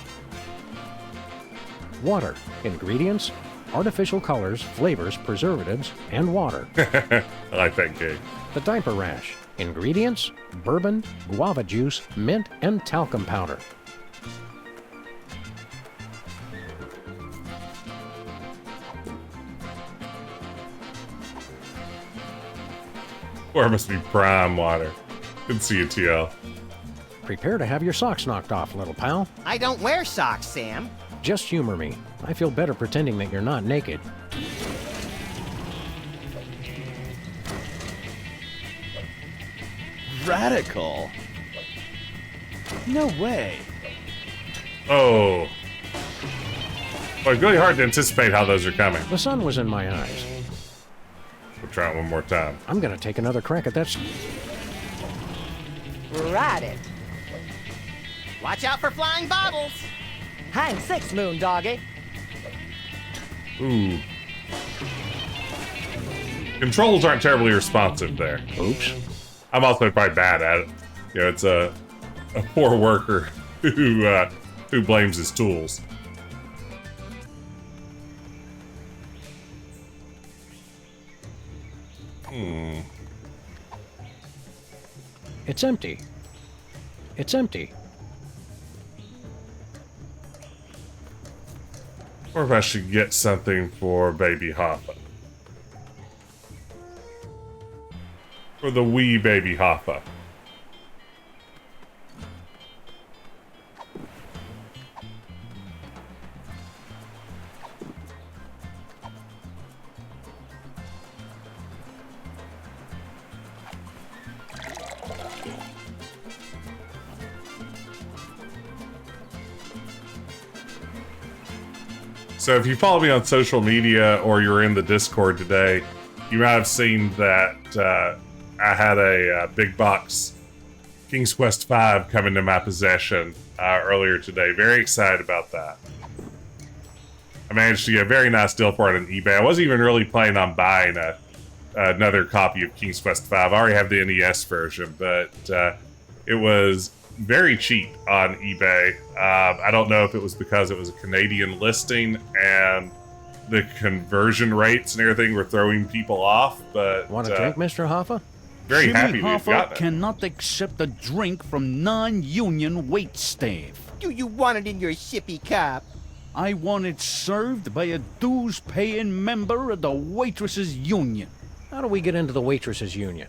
Water. Ingredients: artificial colors, flavors, preservatives, and water. I like that gig. The diaper rash. Ingredients: bourbon, guava juice, mint, and talcum powder. Or it must be prime water. Good to see you, TL. Prepare to have your socks knocked off, little pal. I don't wear socks, Sam. Just humor me. I feel better pretending that you're not naked. Radical? No way. Oh. Well, it's really hard to anticipate how those are coming. The sun was in my eyes. We'll try it one more time. I'm gonna take another crack at that. Ride it. Watch out for flying bottles. Hang 6, Moon Doggy. Ooh. Controls aren't terribly responsive there. Oops. I'm also probably bad at it. You know, it's a poor worker who blames his tools. It's empty. It's empty. Or if I should get something for baby Hoffa. For the wee baby Hoffa. So if you follow me on social media or you're in the Discord today, you might have seen that I had a big box King's Quest V come into my possession earlier today. Very excited about that. I managed to get a very nice deal for it on eBay. I wasn't even really planning on buying another copy of King's Quest V. I already have the NES version, but it was very cheap on eBay. I don't know if it was because it was a Canadian listing and the conversion rates and everything were throwing people off, but... Want a drink, Mr. Hoffa? Very Jimmy happy to have Hoffa gotten it. cannot accept a drink from non-union wait staff. Do you want it in your sippy cup? I want it served by a dues-paying member of the Waitresses Union. How do we get into the Waitresses Union?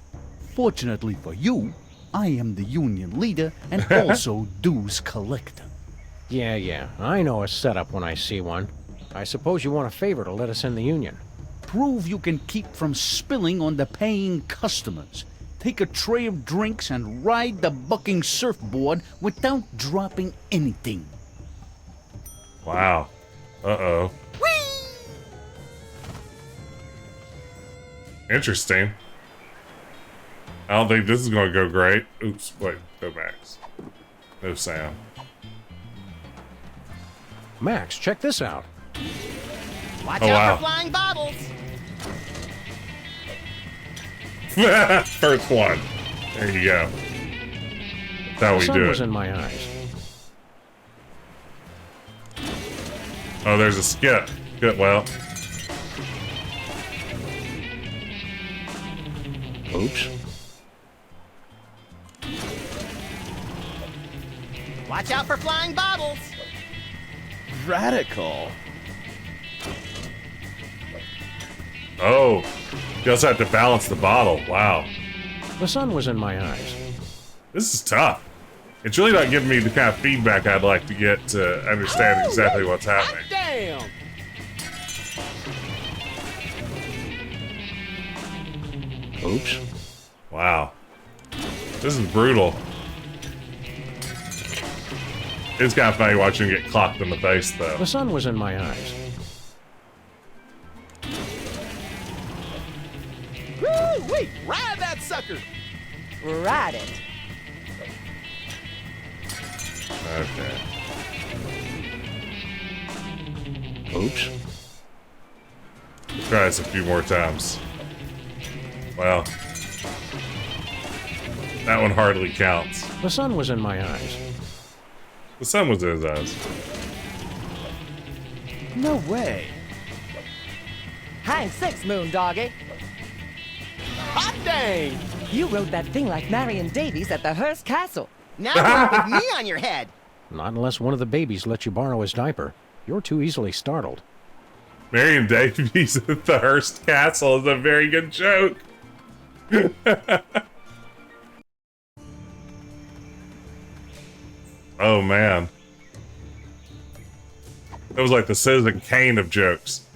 Fortunately for you, I am the union leader and also dues collector. Yeah, I know a setup when I see one. I suppose you want a favor to let us in the union. Prove you can keep from spilling on the paying customers. Take a tray of drinks and ride the bucking surfboard without dropping anything. Wow. Uh-oh. Whee! Interesting. I don't think this is going to go great. Oops, wait, go Max. No Sam. Max, check this out. Watch Oh, out wow. for flying bottles. First one. There you go. That's how The we sun do was it. in my eyes. Oh, there's a skip. Good, well. Oops. Watch out for flying bottles. Radical. Oh, you also have to balance the bottle. Wow. The sun was in my eyes. This is tough. It's really not giving me the kind of feedback I'd like to get to understand exactly what's happening. Damn! Oops. Wow. This is brutal. It's kind of funny watching him get clocked in the face, though. The sun was in my eyes. Woo-wee! Ride that sucker! Ride it. Okay. Oops. Try this a few more times. Well, that one hardly counts. The sun was in my eyes. The sun was in his eyes. No way. Hang six, moon doggy. Hot dang! You rode that thing like Marion Davies at the Hearst Castle. Now you're with me on your head. Not unless one of the babies lets you borrow his diaper. You're too easily startled. Marion Davies at the Hearst Castle is a very good joke. Oh, man. That was like the Citizen Kane of jokes.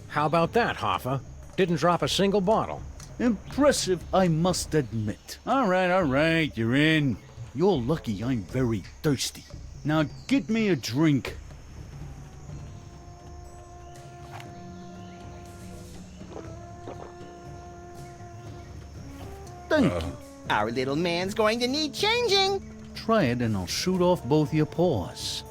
How about that, Hoffa? Didn't drop a single bottle. Impressive, I must admit. All right, you're in. You're lucky I'm very thirsty. Now get me a drink. Thank you. Our little man's going to need changing. Try it and I'll shoot off both your paws.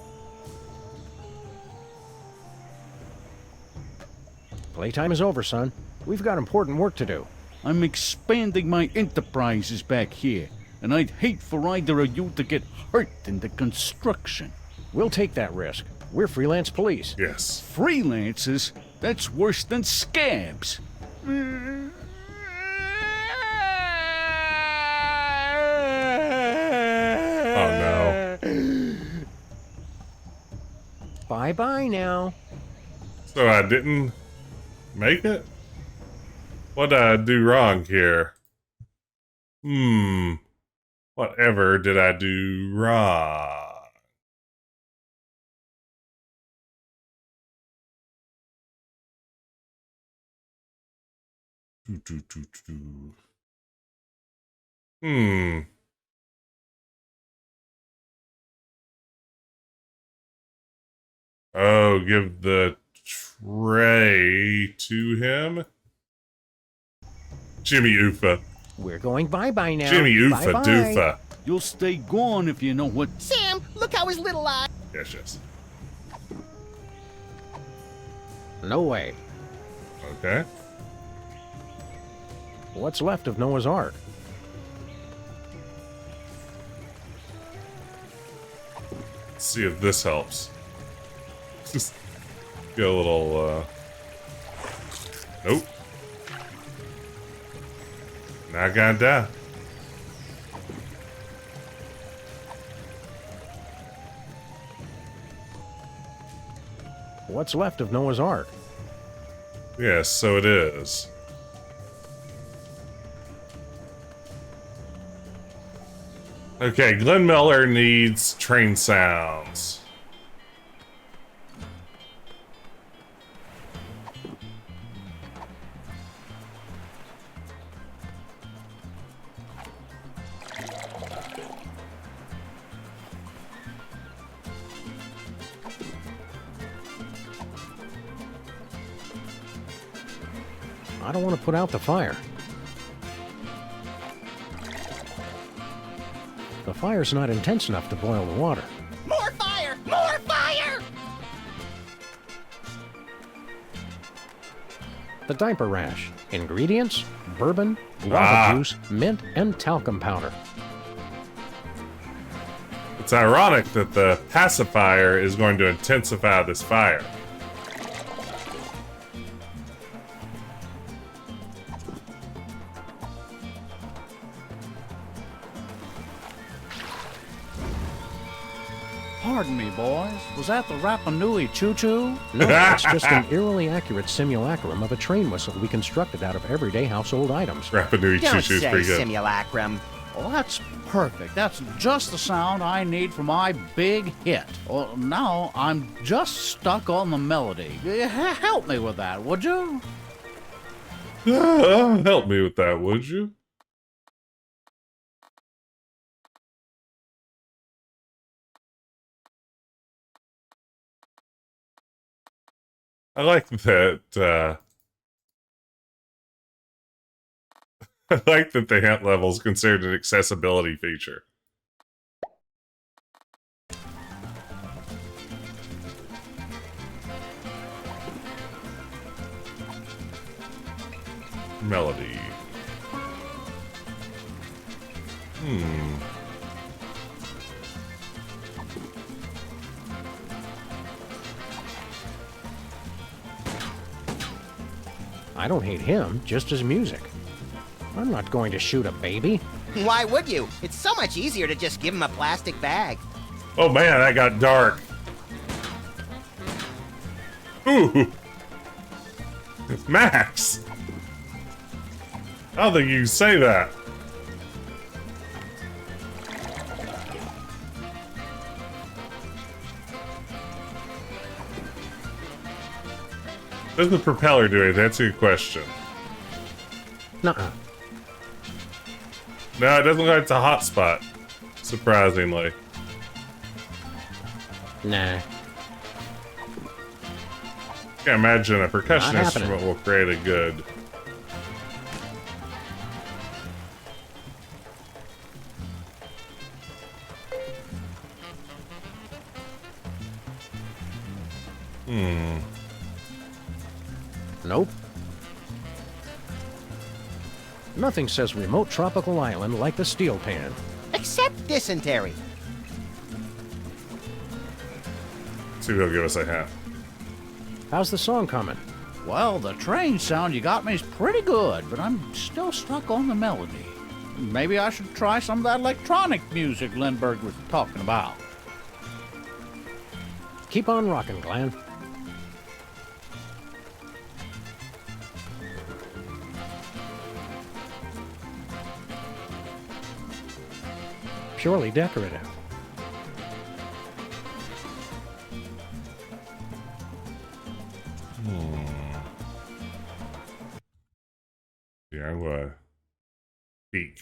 Playtime is over, son. We've got important work to do. I'm expanding my enterprises back here, and I'd hate for either of you to get hurt in the construction. We'll take that risk. We're Freelance Police. Yes. Freelancers? That's worse than scabs. Oh, no. Bye-bye now. So I didn't make it? What did I do wrong here? Whatever did I do wrong? Oh, give the tray to him? Jimmy Oofa. We're going bye-bye now. Jimmy Oofa Bye-bye. Doofa. You'll stay gone if you know what. Sam, look how his little eye. Yes, yes. No way. Okay. What's left of Noah's Ark? Let's see if this helps. Just get a little, Nope. Not gonna die. What's left of Noah's Ark? Yes, so it is. Okay, Glenn Miller needs train sounds. I don't want to put out the fire. The fire's not intense enough to boil the water. More fire! More fire! The diaper rash. Ingredients: bourbon, guava juice, mint, and talcum powder. It's ironic that the pacifier is going to intensify this fire. Pardon me, boys. Was that the Rapa Nui choo-choo? No, it's just an eerily accurate simulacrum of a train whistle we constructed out of everyday household items. Rapa Nui Don't choo-choo's say pretty good. simulacrum. Well, that's perfect. That's just the sound I need for my big hit. Well, now I'm just stuck on the melody. Help me with that, would you? Help me with that, would you? I like that, I like that the hint level is considered an accessibility feature. Melody. I don't hate him, just his music. I'm not going to shoot a baby. Why would you? It's so much easier to just give him a plastic bag. Oh man, that got dark. Ooh. Max. I don't think you can say that. Does the propeller do it? That's a good question. Nuh-uh. No, it doesn't look like it's a hot spot. Surprisingly. Nah. Can't imagine a percussion Not instrument happening. will create a good. Nope. Nothing says remote tropical island like the steel pan. Except dysentery. See if he'll give us a hint. How's the song coming? Well, the train sound you got me is pretty good, but I'm still stuck on the melody. Maybe I should try some of that electronic music Lindbergh was talking about. Keep on rocking, Glenn. Purely decorative. Yeah, I'm gonna peek.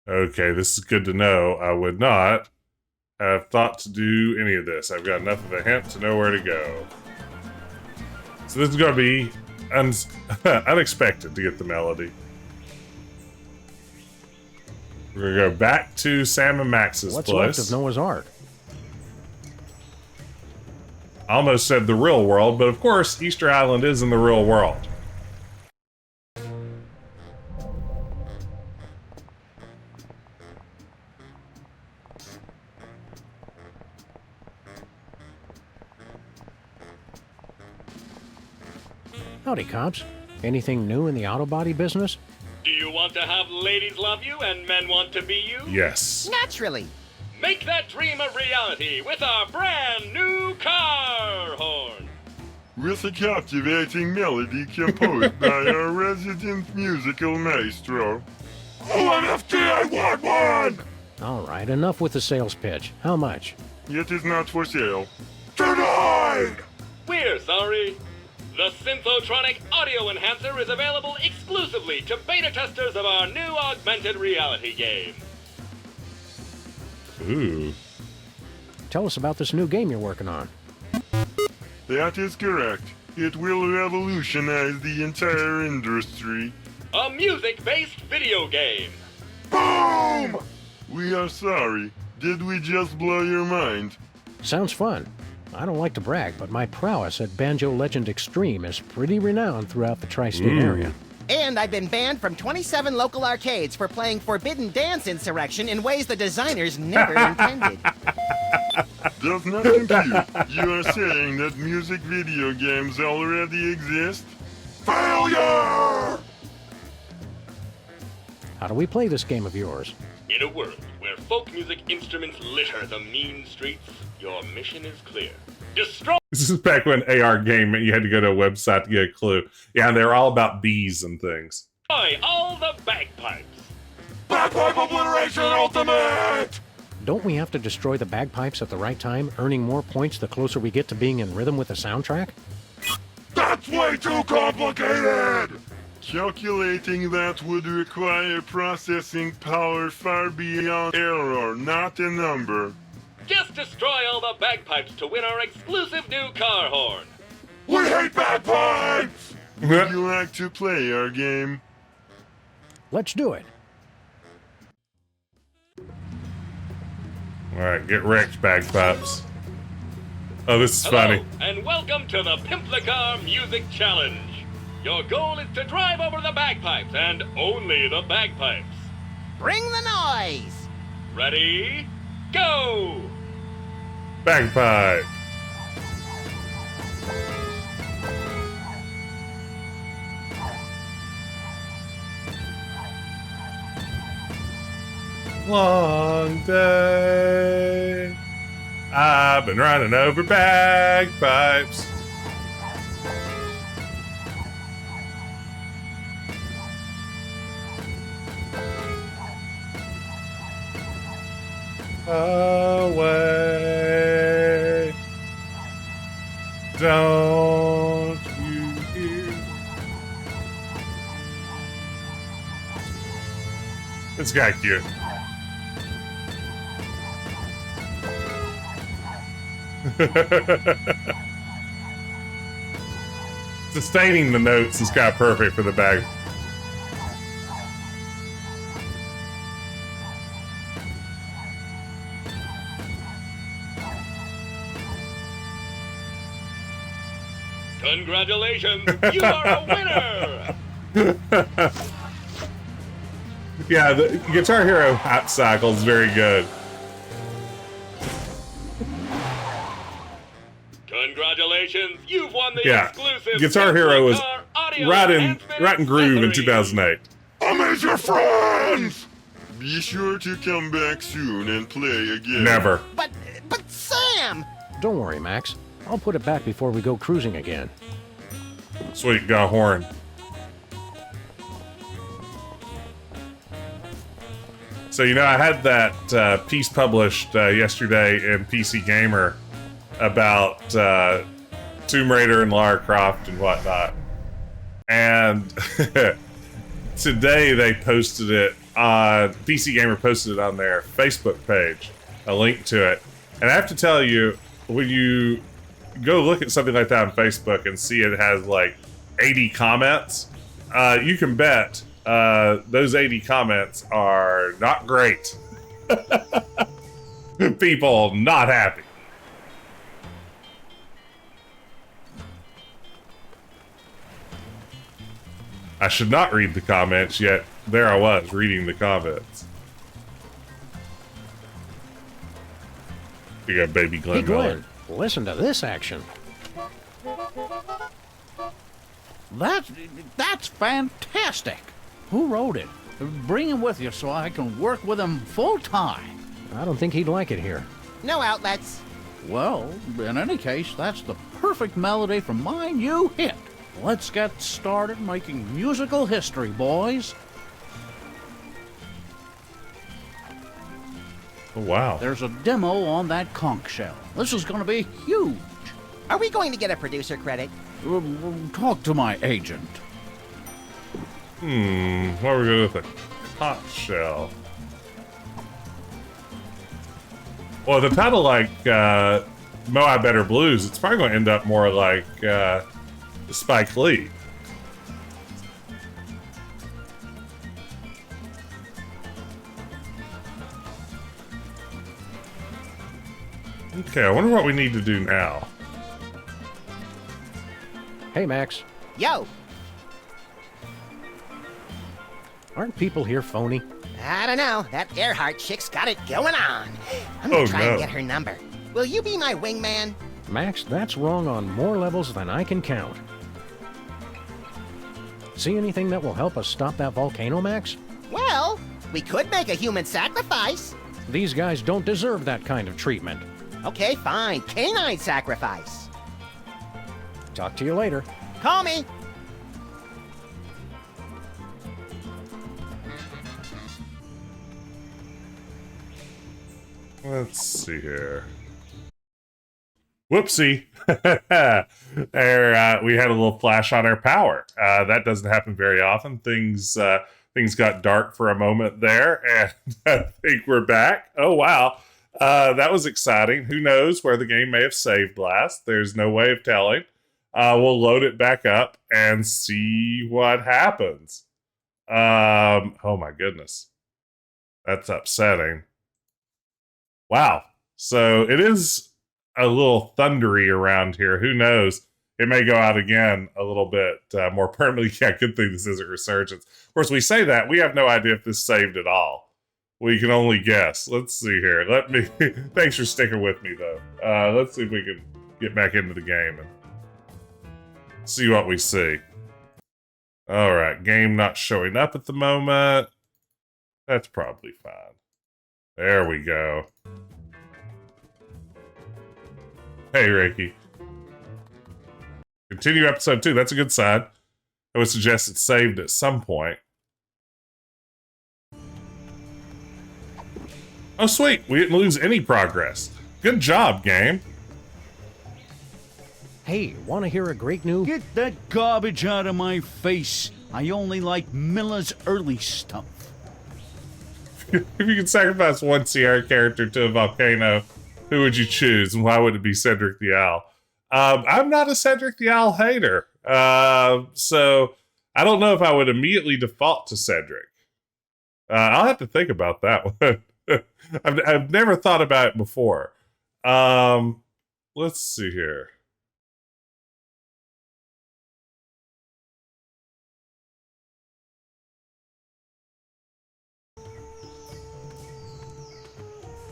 Okay, this is good to know. I would not have thought to do any of this. I've got enough of a hint to know where to go. So this is gonna be unexpected to get the melody. We're gonna go back to Sam and Max's What's place. left of Noah's Ark? I almost said the real world, but of course, Easter Island is in the real world. Howdy, cops. Anything new in the auto body business? Do you want to have ladies love you and men want to be you? Yes. Naturally. Make that dream a reality with our brand new car horn. With a captivating melody composed by our resident musical maestro. OMFG, I want one! All right, enough with the sales pitch. How much? It is not for sale. Denied! We're sorry. The Synthotronic Audio Enhancer is available exclusively to beta testers of our new augmented reality game. Ooh. Tell us about this new game you're working on. That is correct. It will revolutionize the entire industry. A music-based video game. Boom! We are sorry. Did we just blow your mind? Sounds fun. I don't like to brag, but my prowess at Banjo Legend Extreme is pretty renowned throughout the tri-state area. And I've been banned from 27 local arcades for playing Forbidden Dance Insurrection in ways the designers never intended. Does not compute. You are saying that music video games already exist? Failure! How do we play this game of yours? In a world where folk music instruments litter the mean streets, your mission is clear. Destroy. This is back when AR game you had to go to a website to get a clue. Yeah, they're all about bees and things. All the bagpipes. Bagpipe obliteration ultimate! Don't we have to destroy the bagpipes at the right time, earning more points the closer we get to being in rhythm with the soundtrack? That's way too complicated! Calculating that would require processing power far beyond error, not a number. Just destroy all the bagpipes to win our exclusive new car horn. We hate bagpipes! Would you like to play our game? Let's do it. Alright, get wrecked, bagpipes. Oh, this is funny. And welcome to the Pimplicar Music Challenge. Your goal is to drive over the bagpipes, and only the bagpipes. Bring the noise! Ready? Go! Bagpipe. Long day. I've been running over bagpipes. Away. Don't you hear? This guy cute. Sustaining the notes is kind of perfect for the bag. Congratulations, you are a winner! Yeah, the Guitar Hero Hot Cycle is very good. Congratulations, you've won the Yeah, exclusive Guitar Hero was audio right in enhancement groove in accessory. 2008. Amaze your friends! Be sure to come back soon and play again. Never. But Sam! Don't worry, Max. I'll put it back before we go cruising again. Sweet, got a horn. So, you know, I had that piece published yesterday in PC Gamer about Tomb Raider and Lara Croft and whatnot. And today they posted it on, PC Gamer posted it on their Facebook page, a link to it. And I have to tell you, when you go look at something like that on Facebook and see it has like 80 comments, you can bet those 80 comments are not great. People not happy. I should not read the comments, yet there I was reading the comments. You got baby Glenn Hey, Miller. Glenn, listen to this action. That's fantastic. Who wrote it? Bring him with you so I can work with him full time. I don't think he'd like it here. No outlets. Well, in any case, that's the perfect melody for my new hit. Let's get started making musical history, boys. Oh, wow. There's a demo on that conch shell. This is going to be huge. Are we going to get a producer credit? Talk to my agent. What are we going with a conch shell? Well, the title, like, Moai Better Blues, it's probably going to end up more like Spike Lee. Okay, I wonder what we need to do now. Hey, Max. Yo, Aren't people here phony? I don't know. That Earhart chick's got it going on. I'm gonna try and get her number. Will you be my wingman? Max, that's wrong on more levels than I can count. See anything that will help us stop that volcano, Max? Well, we could make a human sacrifice. These guys don't deserve that kind of treatment. Okay, fine. Canine sacrifice. Talk to you later. Call me. Let's see here. Whoopsie. There, we had a little flash on our power. That doesn't happen very often. Things got dark for a moment there, and I think we're back. Oh, wow. That was exciting. Who knows where the game may have saved last? There's no way of telling. We'll load it back up and see what happens. Oh, my goodness. That's upsetting. Wow. So it is a little thundery around here. Who knows? It may go out again a little bit more permanently. Yeah, good thing this isn't Resurgence. Of course, we say that. We have no idea if this saved at all. We can only guess. Let's see here. Thanks for sticking with me, though. Let's see if we can get back into the game and see what we see. All right. Game not showing up at the moment. That's probably fine. There we go. Hey, Ricky. Continue episode 2. That's a good sign. I would suggest it's saved at some point. Oh, sweet. We didn't lose any progress. Good job, game. Hey, want to hear a great new... Get that garbage out of my face. I only like Miller's early stuff. If you could sacrifice one Sierra character to a volcano, who would you choose, and why would it be Cedric the Owl? I'm not a Cedric the Owl hater, so I don't know if I would immediately default to Cedric. I'll have to think about that one. I've never thought about it before. Let's see here.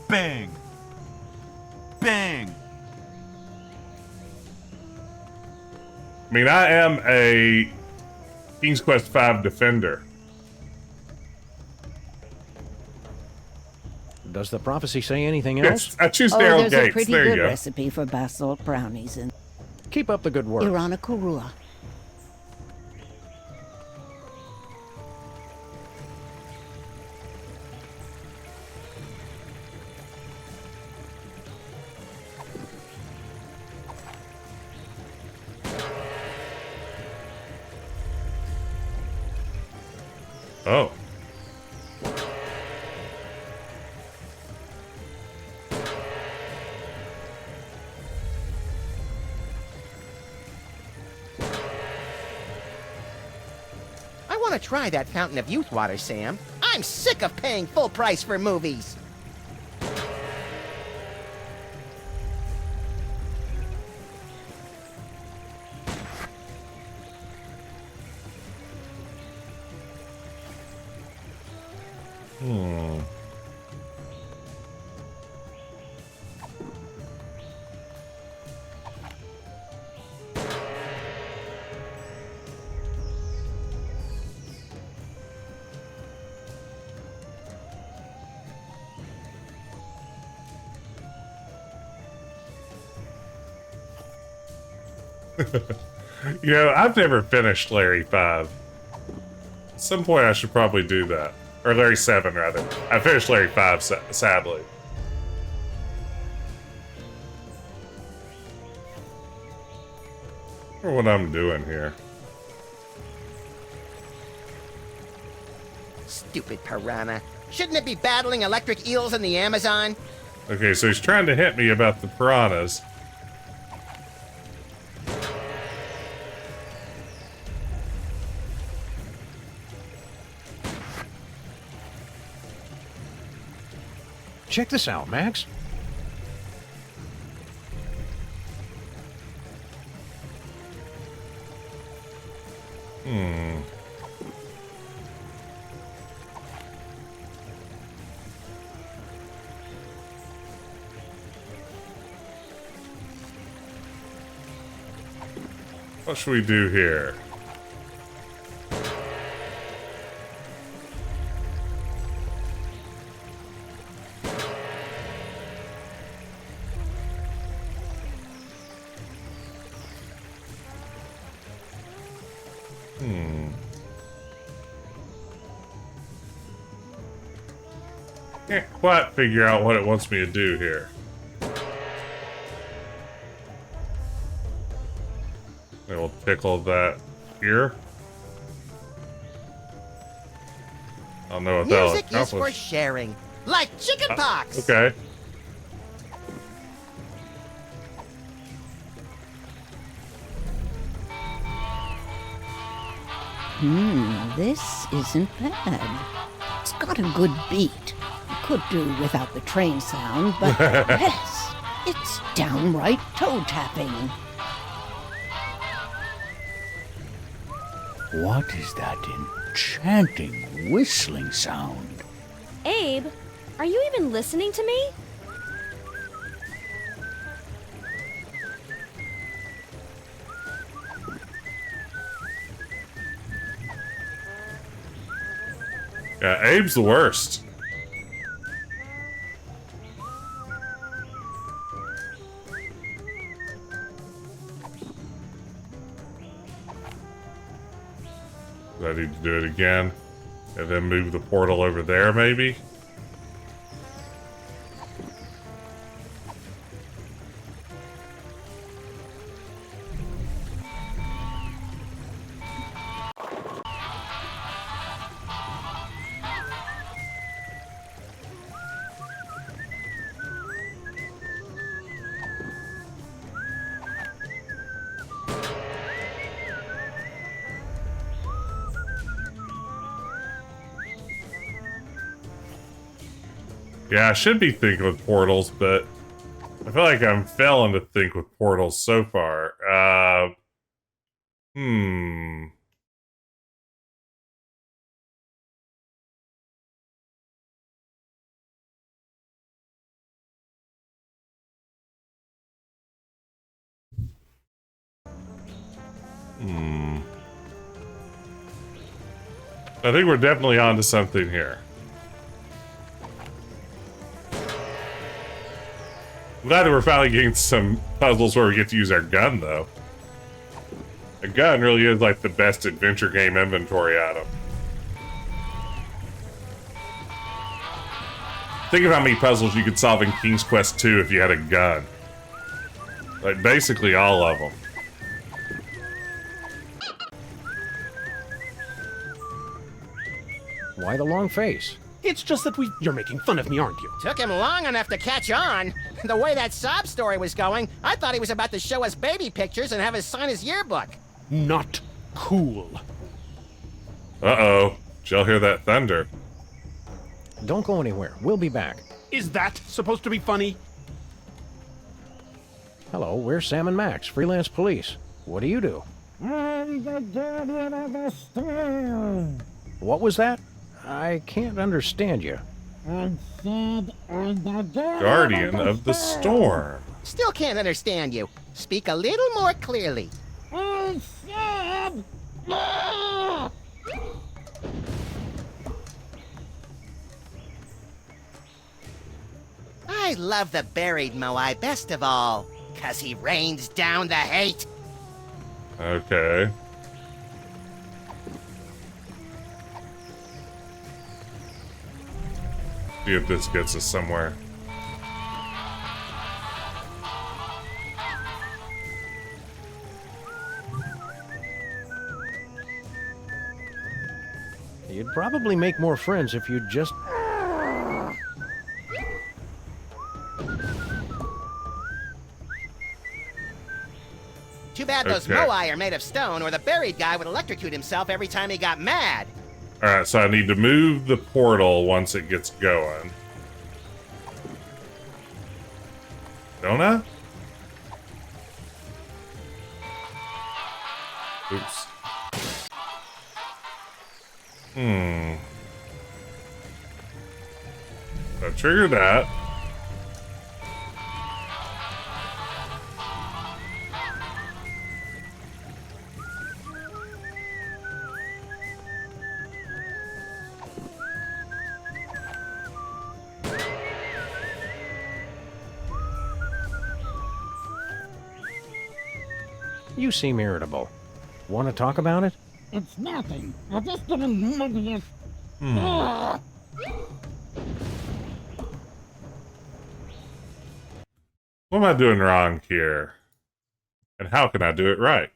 Bang! Bang! I mean, I am a King's Quest V defender. Does the prophecy say anything else? Yes, I choose Daryl Gates. There's a pretty there you good go. recipe for basalt brownies in Keep up the good work. Irana Kurua. Oh. I want to try that Fountain of Youth water, Sam. I'm sick of paying full price for movies. You know, I've never finished Larry 5. At some point, I should probably do that. Or Larry 7, rather. I finished Larry 5, sadly. I wonder what I'm doing here. Stupid piranha. Shouldn't it be battling electric eels in the Amazon? Okay, so he's trying to hit me about the piranhas. Check this out, Max. What should we do here? Can't quite figure out what it wants me to do here. It will tickle that here. I don't know what that'll Music is for accomplish. sharing, like chickenpox. Okay. This isn't bad. It's got a good beat. Could do without the train sound, but yes, it's downright toe-tapping. What is that enchanting whistling sound? Abe, are you even listening to me? Yeah, Abe's the worst. Do I need to do it again? And then move the portal over there, maybe? Yeah, I should be thinking with portals, but I feel like I'm failing to think with portals so far. I think we're definitely onto something here. I'm glad that we're finally getting some puzzles where we get to use our gun, though. A gun really is like the best adventure game inventory item. Think of how many puzzles you could solve in King's Quest 2 if you had a gun. Like, basically all of them. Why the long face? It's just that you're making fun of me, aren't you? Took him long enough to catch on. The way that sob story was going, I thought he was about to show us baby pictures and have us sign his yearbook. Not cool. Uh-oh. Did y'all hear that thunder? Don't go anywhere. We'll be back. Is that supposed to be funny? Hello, we're Sam and Max, Freelance Police. What do you do? I'm the guardian of the storm. What was that? I can't understand you. I said I'm the Guardian of the Storm. Still can't understand you. Speak a little more clearly. I said... Ah! I love the buried Moai best of all, 'cause he rains down the hate. Okay. See if this gets us somewhere. You'd probably make more friends if you'd just... Too bad those Okay. Moai are made of stone, or the buried guy would electrocute himself every time he got mad. Alright, so I need to move the portal once it gets going. Don't I? Oops. I triggered that. You seem irritable. Want to talk about it? It's nothing. I just didn't notice. What am I doing wrong here? And how can I do it right?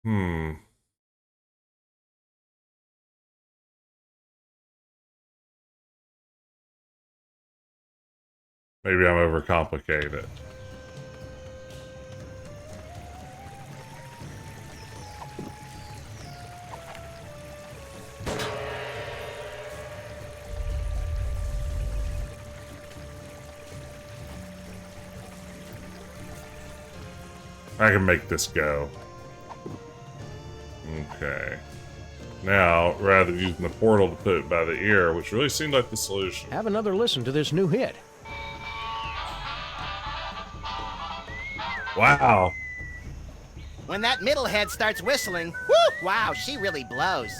Maybe I'm overcomplicating it. I can make this go. Okay. Now, rather than using the portal to put it by the ear, which really seemed like the solution. Have another listen to this new hit. Wow. When that middle head starts whistling, whoo, wow, she really blows.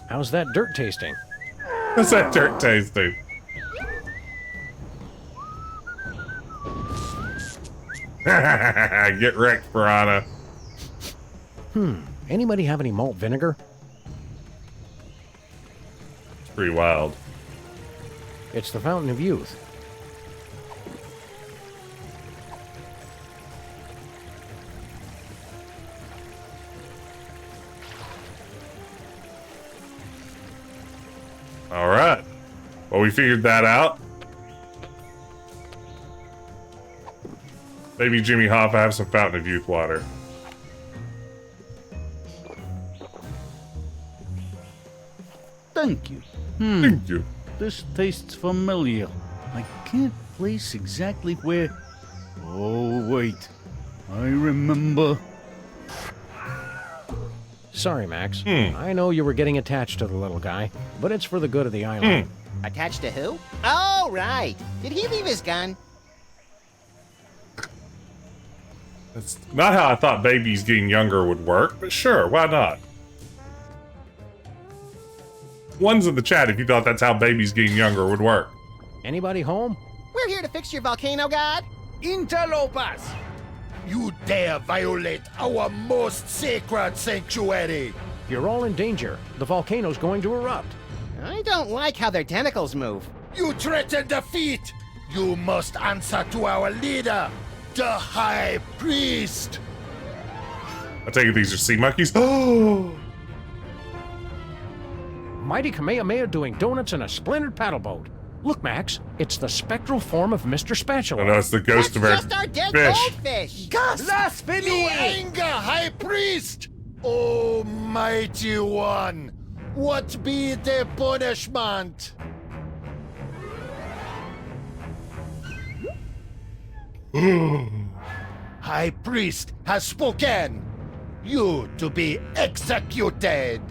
How's that dirt tasting? What's that dirt tasting? Get wrecked, Piranha. Anybody have any malt vinegar? It's pretty wild. It's the fountain of youth. All right. Well, we figured that out. Maybe Jimmy Hoffa have some fountain of youth water. Thank you. Thank you. This tastes familiar. I can't place exactly where... Oh, wait. I remember. Sorry, Max. I know you were getting attached to the little guy, but it's for the good of the island. Attached to who? Oh, right. Did he leave his gun? That's not how I thought babies getting younger would work, but sure, why not? One's in the chat if you thought that's how babies getting younger would work. Anybody home? We're here to fix your volcano, God. Interlopers! You dare violate our most sacred sanctuary! You're all in danger. The volcano's going to erupt. I don't like how their tentacles move. You threaten defeat! You must answer to our leader, the High Priest! I take it these are sea monkeys. Oh! Mighty Kamehameha doing donuts in a splintered paddle boat. Look, Max, it's the spectral form of Mr. Spatula. Oh no, it's the ghost of our Just our dead fish. goldfish. Blasphemy! You anger, High Priest! O mighty one, what be the punishment? High Priest has spoken. You to be executed.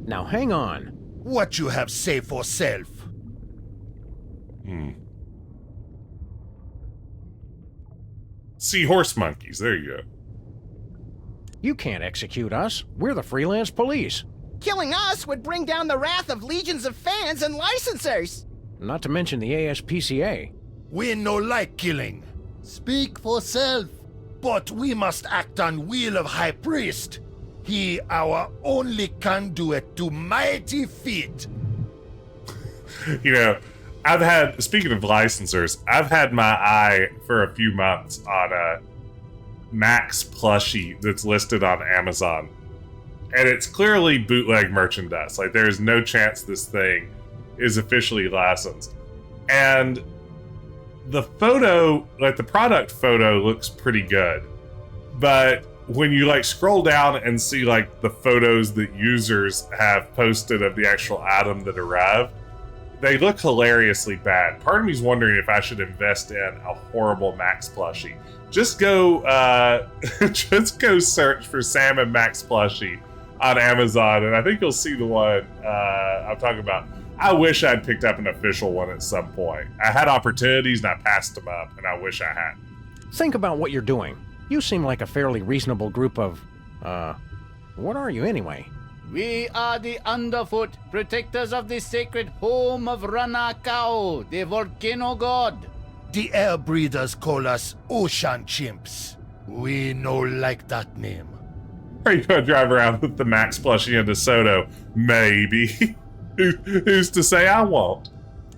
Now hang on. What you have say for self? Seahorse monkeys, there you go. You can't execute us. We're the Freelance Police. Killing us would bring down the wrath of legions of fans and licensors. Not to mention the ASPCA. We no like killing. Speak for self. But we must act on will of High Priest. He our only conduit to mighty feat. You know, I've had, speaking of licensors, I've had my eye for a few months on a Max plushie that's listed on Amazon. And it's clearly bootleg merchandise. Like, there's no chance this thing is officially licensed. And the photo, like the product photo, looks pretty good. But when you like scroll down and see like the photos that users have posted of the actual item that arrived, they look hilariously bad. Part of me's wondering if I should invest in a horrible Max plushie. Just go search for Sam and Max plushie on Amazon, and I think you'll see the one I'm talking about. I wish I'd picked up an official one at some point. I had opportunities and I passed them up, and I wish I had. Think about what you're doing. You seem like a fairly reasonable group of, what are you anyway? We are the Underfoot, protectors of the sacred home of Ranakao, the volcano god. The air breathers call us ocean chimps. We no like that name. Are you gonna drive around with the Max plushie in DeSoto? Maybe. Who's to say I won't?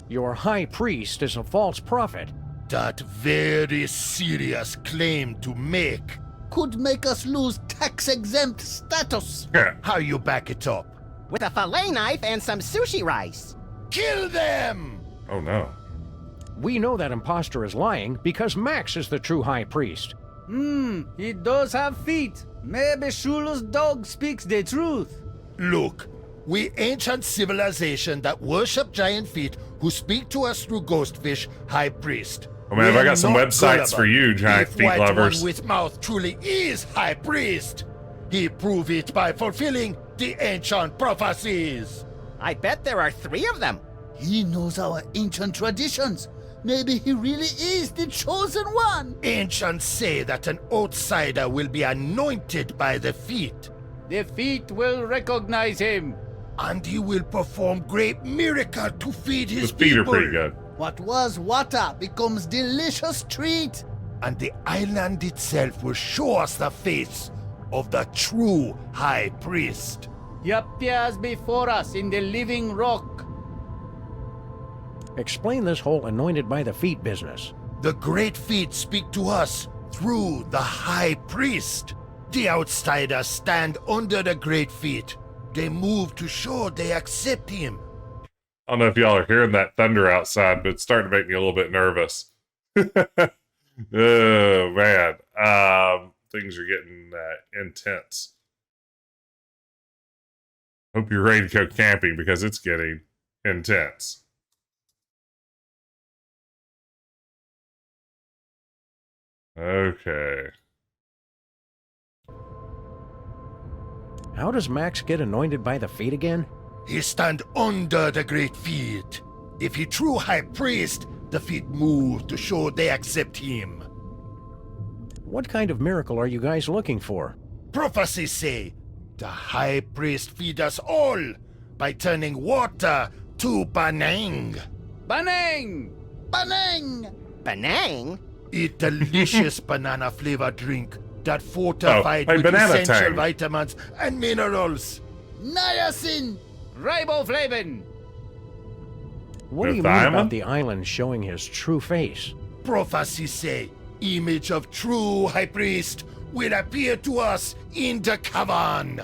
Your high priest is a false prophet. That very serious claim to make could make us lose tax-exempt status. How you back it up? With a fillet knife and some sushi rice. Kill them! Oh no. We know that imposter is lying because Max is the true high priest. He does have feet. Maybe Shula's dog speaks the truth. Look, we ancient civilization that worship giant feet who speak to us through ghostfish high priest. Oh man, I got some websites for you, giant feet white lovers. One with mouth truly is high priest. He proved it by fulfilling the ancient prophecies. I bet there are 3 of them. He knows our ancient traditions. Maybe he really is the chosen one. Ancients say that an outsider will be anointed by the feet. The feet will recognize him. And he will perform great miracle to feed his The feet people. are pretty good. What was water becomes delicious treat. And the island itself will show us the face of the true high priest. He appears before us in the living rock. Explain this whole anointed by the feet business. The great feet speak to us through the high priest. The outsiders stand under the great feet. They move to show they accept him. I don't know if y'all are hearing that thunder outside, but it's starting to make me a little bit nervous. Oh, man. Things are getting intense. Hope you're ready to go camping because it's getting intense. Okay. How does Max get anointed by the feet again? He stand under the great feet. If he true high priest, the feet move to show they accept him. What kind of miracle are you guys looking for? Prophecies say the high priest feed us all by turning water to banang. Banang! Banang! Banang? A delicious banana flavored drink that fortified with banana essential tang. vitamins and minerals. Niacin! Riboflavin! What do you mean about the island showing his true face? Prophecies say image of true high priest will appear to us in the cavern.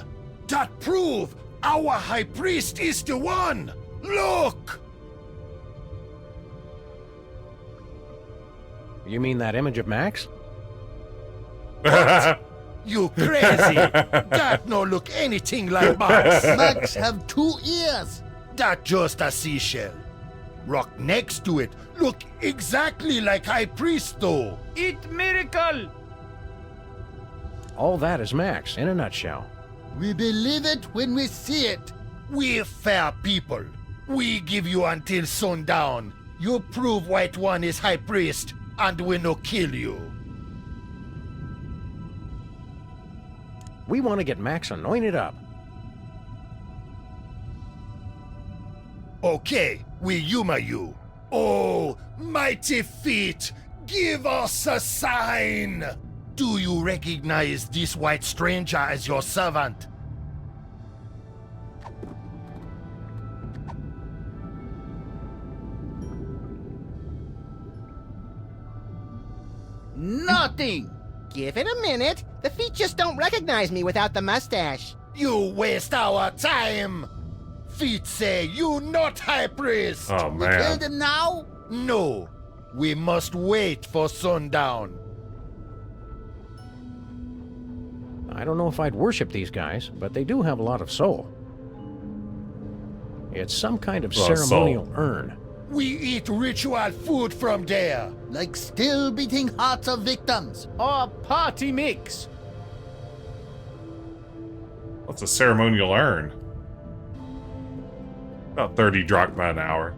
That prove our high priest is the one. Look! You mean that image of Max? You crazy! That no look anything like Max. Max have 2 ears. That just a seashell. Rock next to it look exactly like High Priest though. It miracle! All that is Max, in a nutshell. We believe it when we see it. We're fair people. We give you until sundown. You prove White One is High Priest, and we no kill you. We want to get Max anointed up. Okay, we humor you. Oh, mighty feet, give us a sign. Do you recognize this white stranger as your servant? Nothing! Give it a minute. The feet just don't recognize me without the mustache. You waste our time. Feet say you not High Priest. Oh, man. We kill them now? No. We must wait for sundown. I don't know if I'd worship these guys, but they do have a lot of soul. It's some kind of ceremonial urn. We eat ritual food from there. Like still beating hearts of victims. Or party mix. What's a ceremonial urn? About 30 drachma an hour.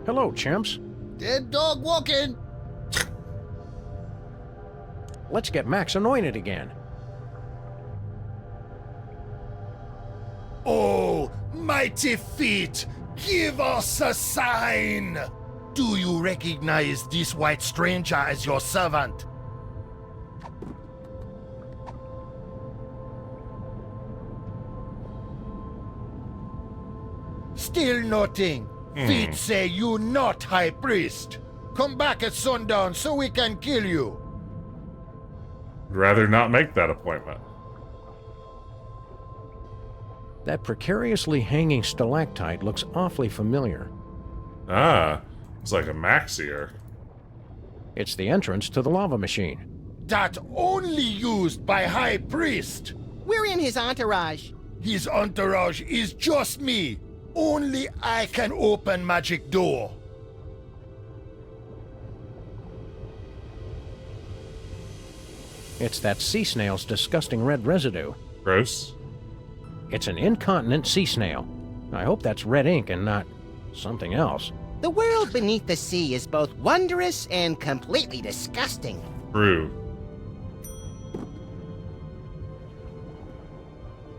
Hello, chimps. Dead dog walking. Let's get Max anointed again. Oh, mighty feet, give us a sign! Do you recognize this white stranger as your servant? Still nothing. Feet say you not high priest. Come back at sundown so we can kill you. I'd rather not make that appointment. That precariously hanging stalactite looks awfully familiar. Ah, it's like a maxier. It's the entrance to the lava machine. That only used by high priest. We're in his entourage. His entourage is just me. Only I can open magic door. It's that sea snail's disgusting red residue. Gross. It's an incontinent sea snail. I hope that's red ink and not something else. The world beneath the sea is both wondrous and completely disgusting. True.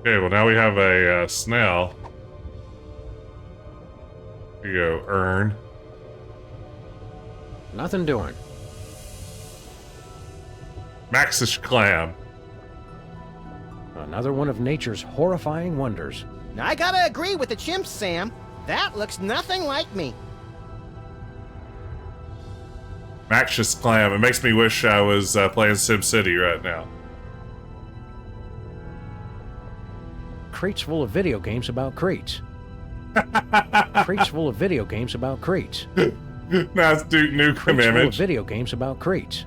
Okay, well now we have a snail. Here you go, urn. Nothing doing. Maxish clam. Another one of nature's horrifying wonders. I gotta agree with the chimps, Sam. That looks nothing like me. Maxish clam. It makes me wish I was playing SimCity right now. Crates full of video games about crates. Crates full of video games about crates. Now it's Duke Nukem Crates full of image. video games about crates.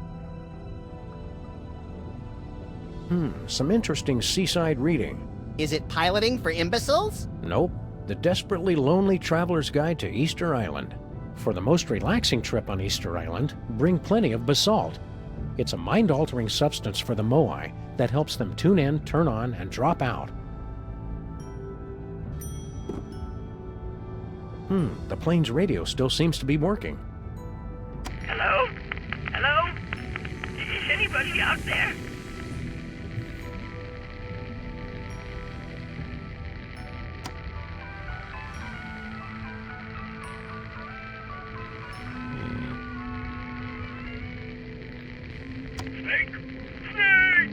Some interesting seaside reading. Is it piloting for imbeciles? Nope. The Desperately Lonely Traveler's Guide to Easter Island. For the most relaxing trip on Easter Island, bring plenty of basalt. It's a mind-altering substance for the Moai that helps them tune in, turn on, and drop out. The plane's radio still seems to be working. Hello? Hello? Is anybody out there? Snake! Snake!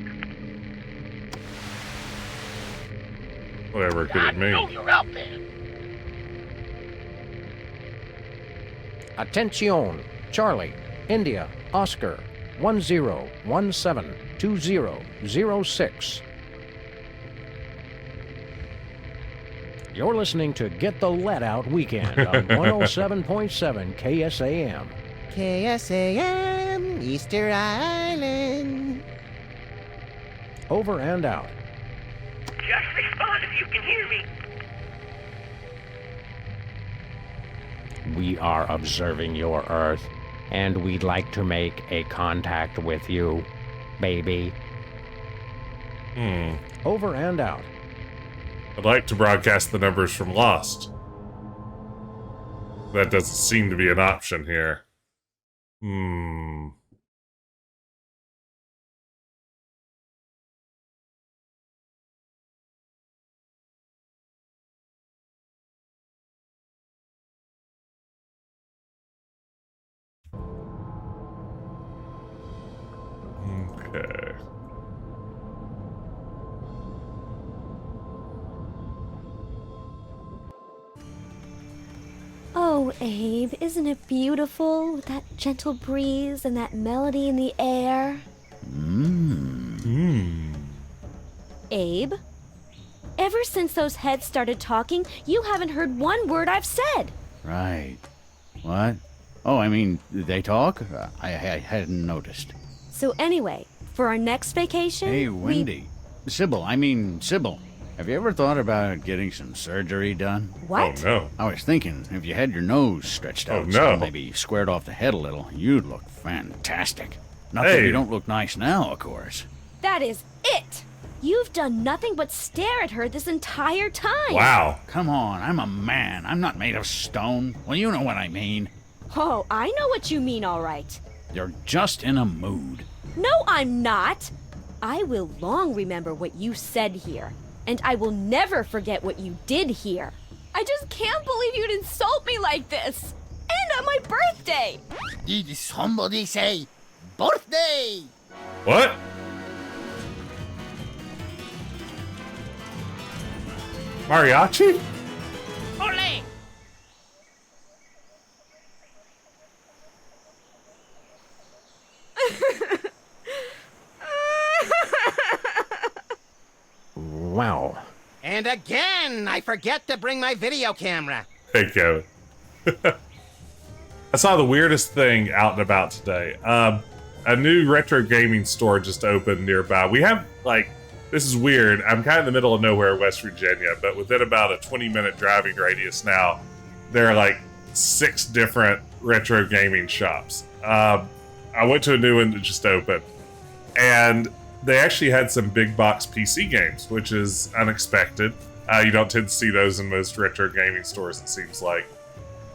Whatever could it I know mean? you're out there. Attention! Charlie, India, Oscar, 10172006. You're listening to Get the Let Out Weekend on 107.7 KSAM. KSAM, Easter Island. Over and out. Just respond if you can hear me. We are observing your Earth, and we'd like to make a contact with you, baby. Over and out. I'd like to broadcast the numbers from Lost. That doesn't seem to be an option here. Okay. Oh, Abe, isn't it beautiful with that gentle breeze and that melody in the air? Abe, ever since those heads started talking, you haven't heard one word I've said. Right. What? Oh, I mean, they talk? I hadn't noticed. So anyway, for our next vacation... Hey, Wendy. Sybil, have you ever thought about getting some surgery done? What? Oh, no. I was thinking, if you had your nose stretched out, no. maybe squared off the head a little, you'd look fantastic. Not that you don't look nice now, of course. That is it! You've done nothing but stare at her this entire time! Wow. Come on, I'm a man. I'm not made of stone. Well, you know what I mean. Oh, I know what you mean, all right. You're just in a mood. No, I'm not! I will long remember what you said here, and I will never forget what you did here. I just can't believe you'd insult me like this! And on my birthday! Did somebody say birthday? What? Mariachi? Ole! Wow. And again, I forget to bring my video camera. Hey, Kevin. I saw the weirdest thing out and about today. A new retro gaming store just opened nearby. We have, like, this is weird. I'm kind of in the middle of nowhere, West Virginia, but within about a 20-minute driving radius now, there are like 6 different retro gaming shops. I went to a new one that just opened, and they actually had some big box PC games, which is unexpected. You don't tend to see those in most retro gaming stores, it seems like.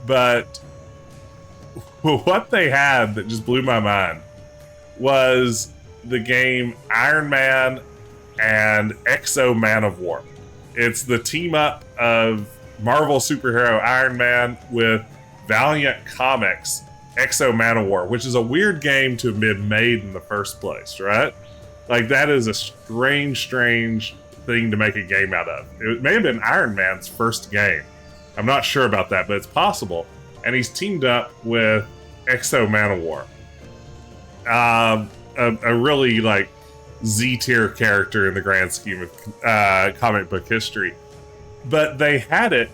But what they had that just blew my mind was the game Iron Man and Exo Man of War. It's the team up of Marvel superhero Iron Man with Valiant Comics Exo Man of War, which is a weird game to have been made in the first place, right? Like, that is a strange thing to make a game out of. It may have been Iron Man's first game. I'm not sure about that, but it's possible. And he's teamed up with Exo Man of War. A really, like, Z-tier character in the grand scheme of comic book history. But they had it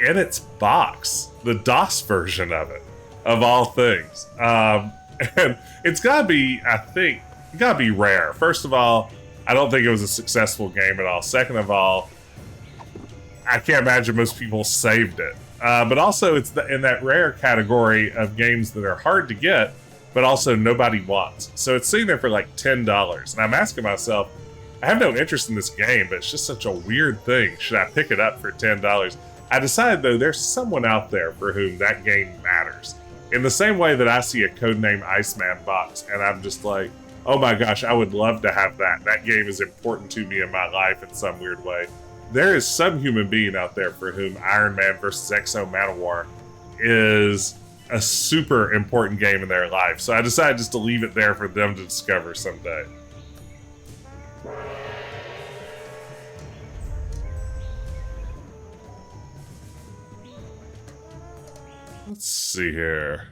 in its box, the DOS version of it, of all things. And it's gotta be, I think, it gotta be rare. First of all, I don't think it was a successful game at all. Second of all, I can't imagine most people saved it. But also, it's in that rare category of games that are hard to get, but also nobody wants. So it's sitting there for like $10. And I'm asking myself, I have no interest in this game, but it's just such a weird thing. Should I pick it up for $10? I decided, though, there's someone out there for whom that game matters. In the same way that I see a Codename Iceman box, and I'm just like, oh my gosh, I would love to have that. That game is important to me in my life in some weird way. There is some human being out there for whom Iron Man vs. Exo Man of War is a super important game in their life. So I decided just to leave it there for them to discover someday. Let's see here.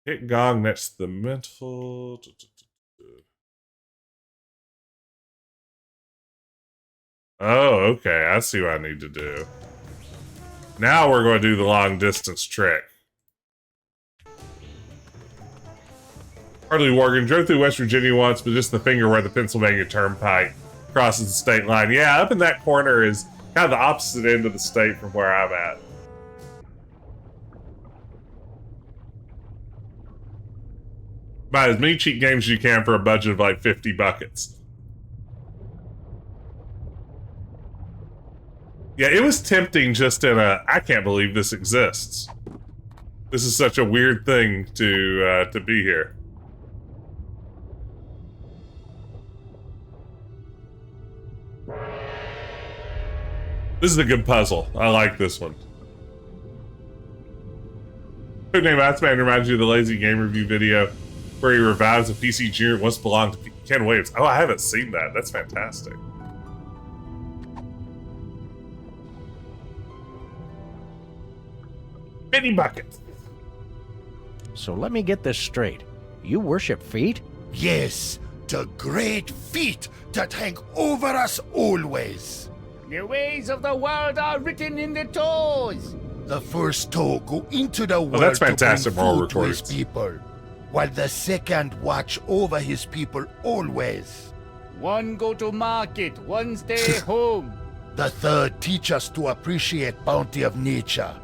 Hit gong next to the mental. Oh, okay. I see what I need to do. Now we're going to do the long distance trick. Harley Morgan drove through West Virginia once, but just the finger where the Pennsylvania Turnpike crosses the state line. Yeah, up in that corner is kind of the opposite end of the state from where I'm at. Buy as many cheap games as you can for a budget of like 50 buckets. Yeah, it was tempting just in a, I can't believe this exists. This is such a weird thing to be here. This is a good puzzle. I like this one. Codename Iceman reminds you of the Lazy Game Review video where he revives a PC Junior once belonged to Ken Williams. Oh, I haven't seen that. That's fantastic. Mini bucket. So let me get this straight. You worship feet? Yes, the great feet that hang over us always. The ways of the world are written in the toes. The first toe go into the world that's to fantastic bring moral food to his retorts. people, while the second watch over his people always. One go to market, one stay home. The third teach us to appreciate bounty of nature,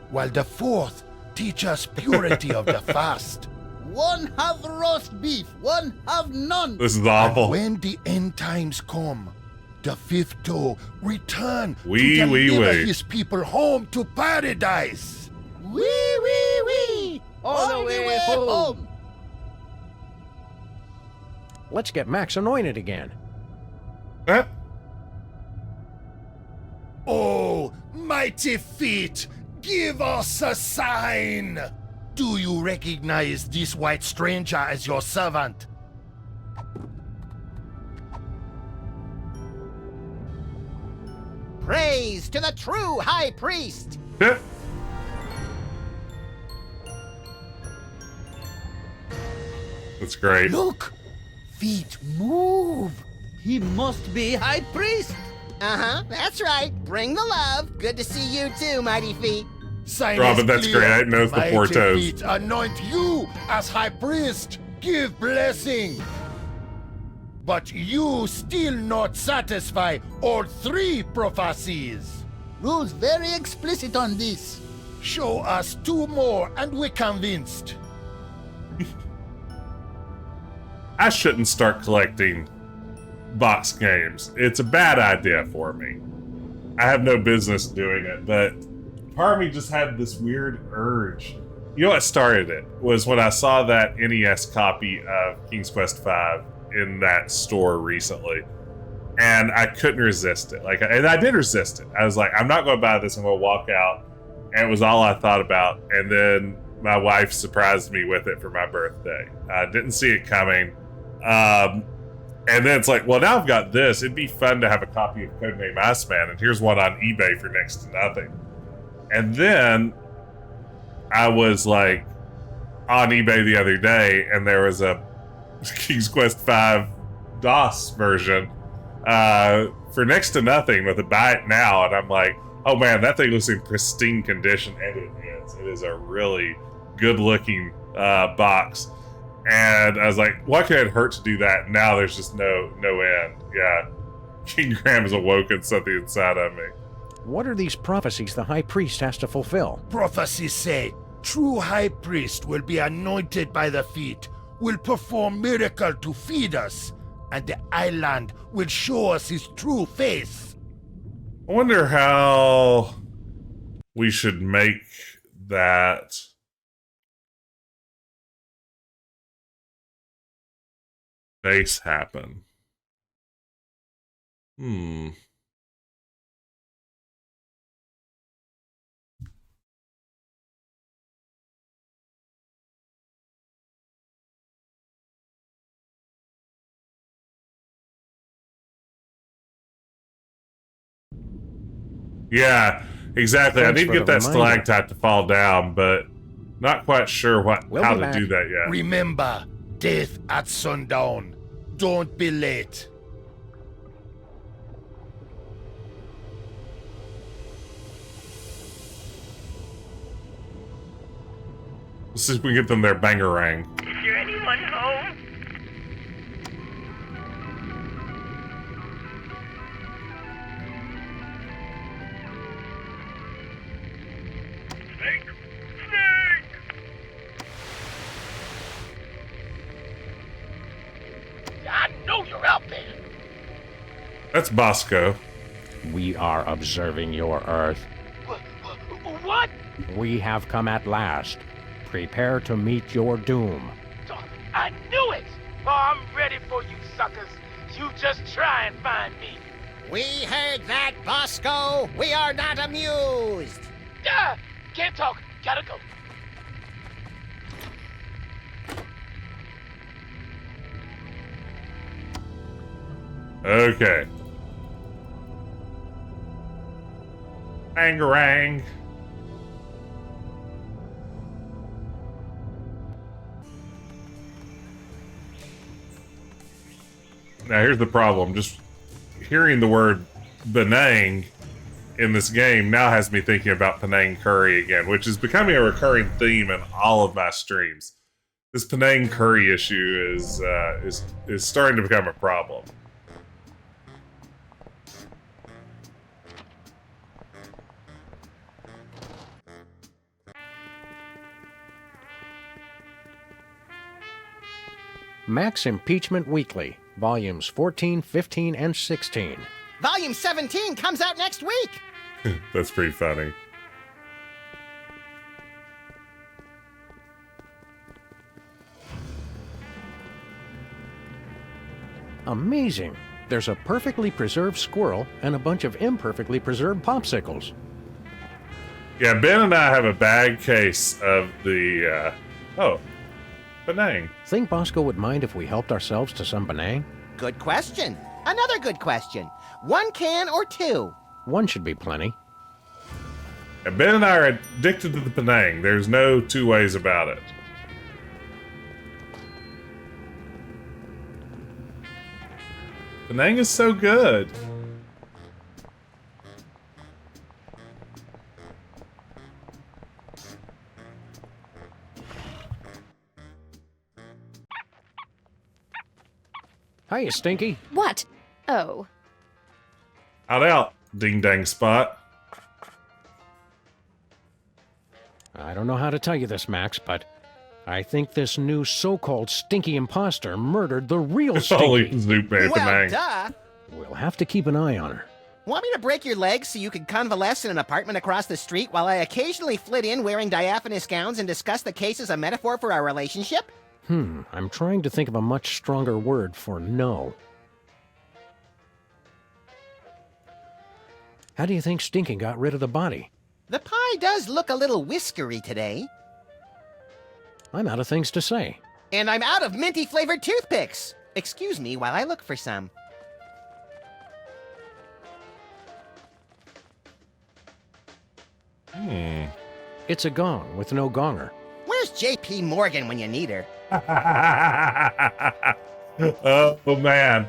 while the fourth teach us purity of the fast. One have roast beef, one have none. This is awful. And when the end times come, the fifth toe return Wee, to wee, deliver wee. his people home to paradise. Wee, wee, wee. All the way home. Let's get Max anointed again. Huh? Oh, mighty feet, give us a sign. Do you recognize this white stranger as your servant? Praise to the true high priest. Huh? That's great. Look, feet move. He must be high priest. Uh-huh, that's right. Bring the love. Good to see you too, Mighty Feet. Sign Robin, is that's clear. great. I didn't know it's the Mighty four toes. feet anoint you as high priest. Give blessing. But you still not satisfy all three prophecies. Rules very explicit on this. Show us two more and we're convinced. I shouldn't start collecting box games. It's a bad idea for me. I have no business doing it, but part of me just had this weird urge. You know what started it? Was when I saw that NES copy of King's Quest V in that store recently. And I couldn't resist it. And I did resist it. I was like, I'm not going to buy this. I'm going to walk out. And it was all I thought about. And then my wife surprised me with it for my birthday. I didn't see it coming. And then it's like, well, now I've got this. It'd be fun to have a copy of Codename Iceman, and here's one on eBay for next to nothing. And then I was like on eBay the other day, and there was a King's Quest V DOS version for next to nothing with a buy it now, and I'm like, oh man, that thing looks in pristine condition, and it is. It is a really good-looking box. And I was like, why could it hurt to do that? Now there's just no end. Yeah. King Graham has awoken something inside of me. What are these prophecies the high priest has to fulfill? Prophecies say, true high priest will be anointed by the feet, will perform miracle to feed us, and the island will show us his true face. I wonder how we should make that face happen. Yeah, exactly. Thanks I need to for get the that reminder. stalactite to fall down, but not quite sure We'll how be to back. do that yet. Remember, death at sundown. Don't be late. Let's see if we can get them their bangarang. Is there anyone home? Snake! Snake! I know you're out there. That's Bosco. We are observing your Earth. What? We have come at last. Prepare to meet your doom. I knew it! Oh, I'm ready for you suckers. You just try and find me. We heard that, Bosco. We are not amused. Ah, can't talk. Gotta go. Okay. Bangarang. Now here's the problem. Just hearing the word Penang in this game now has me thinking about Penang curry again, which is becoming a recurring theme in all of my streams. This Penang curry issue is starting to become a problem. Max Impeachment Weekly, Volumes 14, 15, and 16. Volume 17 comes out next week. That's pretty funny. Amazing. There's a perfectly preserved squirrel and a bunch of imperfectly preserved popsicles. Yeah, Ben and I have a bag case of the, Penang. Think Bosco would mind if we helped ourselves to some Penang? Good question. Another good question. 1 can or 2? 1 should be plenty. And Ben and I are addicted to the Penang. There's no two ways about it. Penang is so good. Hiya, Stinky. What? Oh. Out, ding dang spot. I don't know how to tell you this, Max, but I think this new so-called stinky imposter murdered the real Stinky. Holy Zoop Man Penang. Duh. We'll have to keep an eye on her. Want me to break your legs so you can convalesce in an apartment across the street while I occasionally flit in wearing diaphanous gowns and discuss the case as a metaphor for our relationship? I'm trying to think of a much stronger word for no. How do you think Stinky got rid of the body? The pie does look a little whiskery today. I'm out of things to say. And I'm out of minty-flavored toothpicks. Excuse me while I look for some. It's a gong with no gonger. Where's J.P. Morgan when you need her? Oh man,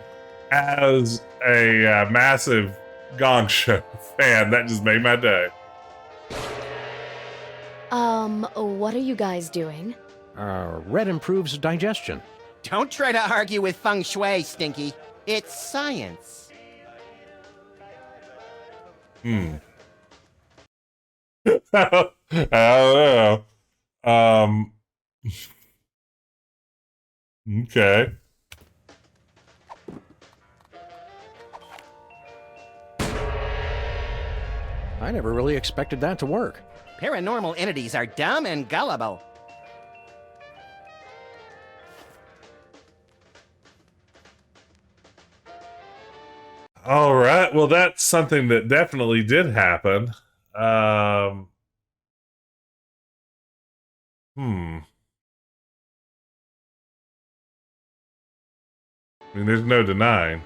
as a massive Gong Show fan, that just made my day. What are you guys doing? Red improves digestion. Don't try to argue with feng shui, Stinky. It's science. I don't know. Okay. I never really expected that to work. Paranormal entities are dumb and gullible. All right. Well, that's something that definitely did happen. I mean, there's no denying.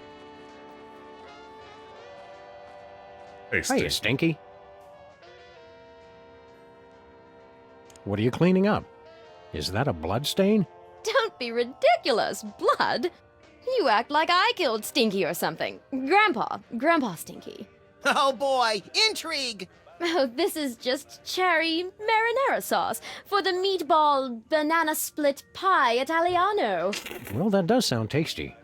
Hey, Stinky. Hey, Stinky. What are you cleaning up? Is that a blood stain? Don't be ridiculous. Blood? You act like I killed Stinky or something. Grandpa Stinky. Oh boy, intrigue! Oh, this is just cherry marinara sauce for the meatball banana split pie Italiano. Well, that does sound tasty.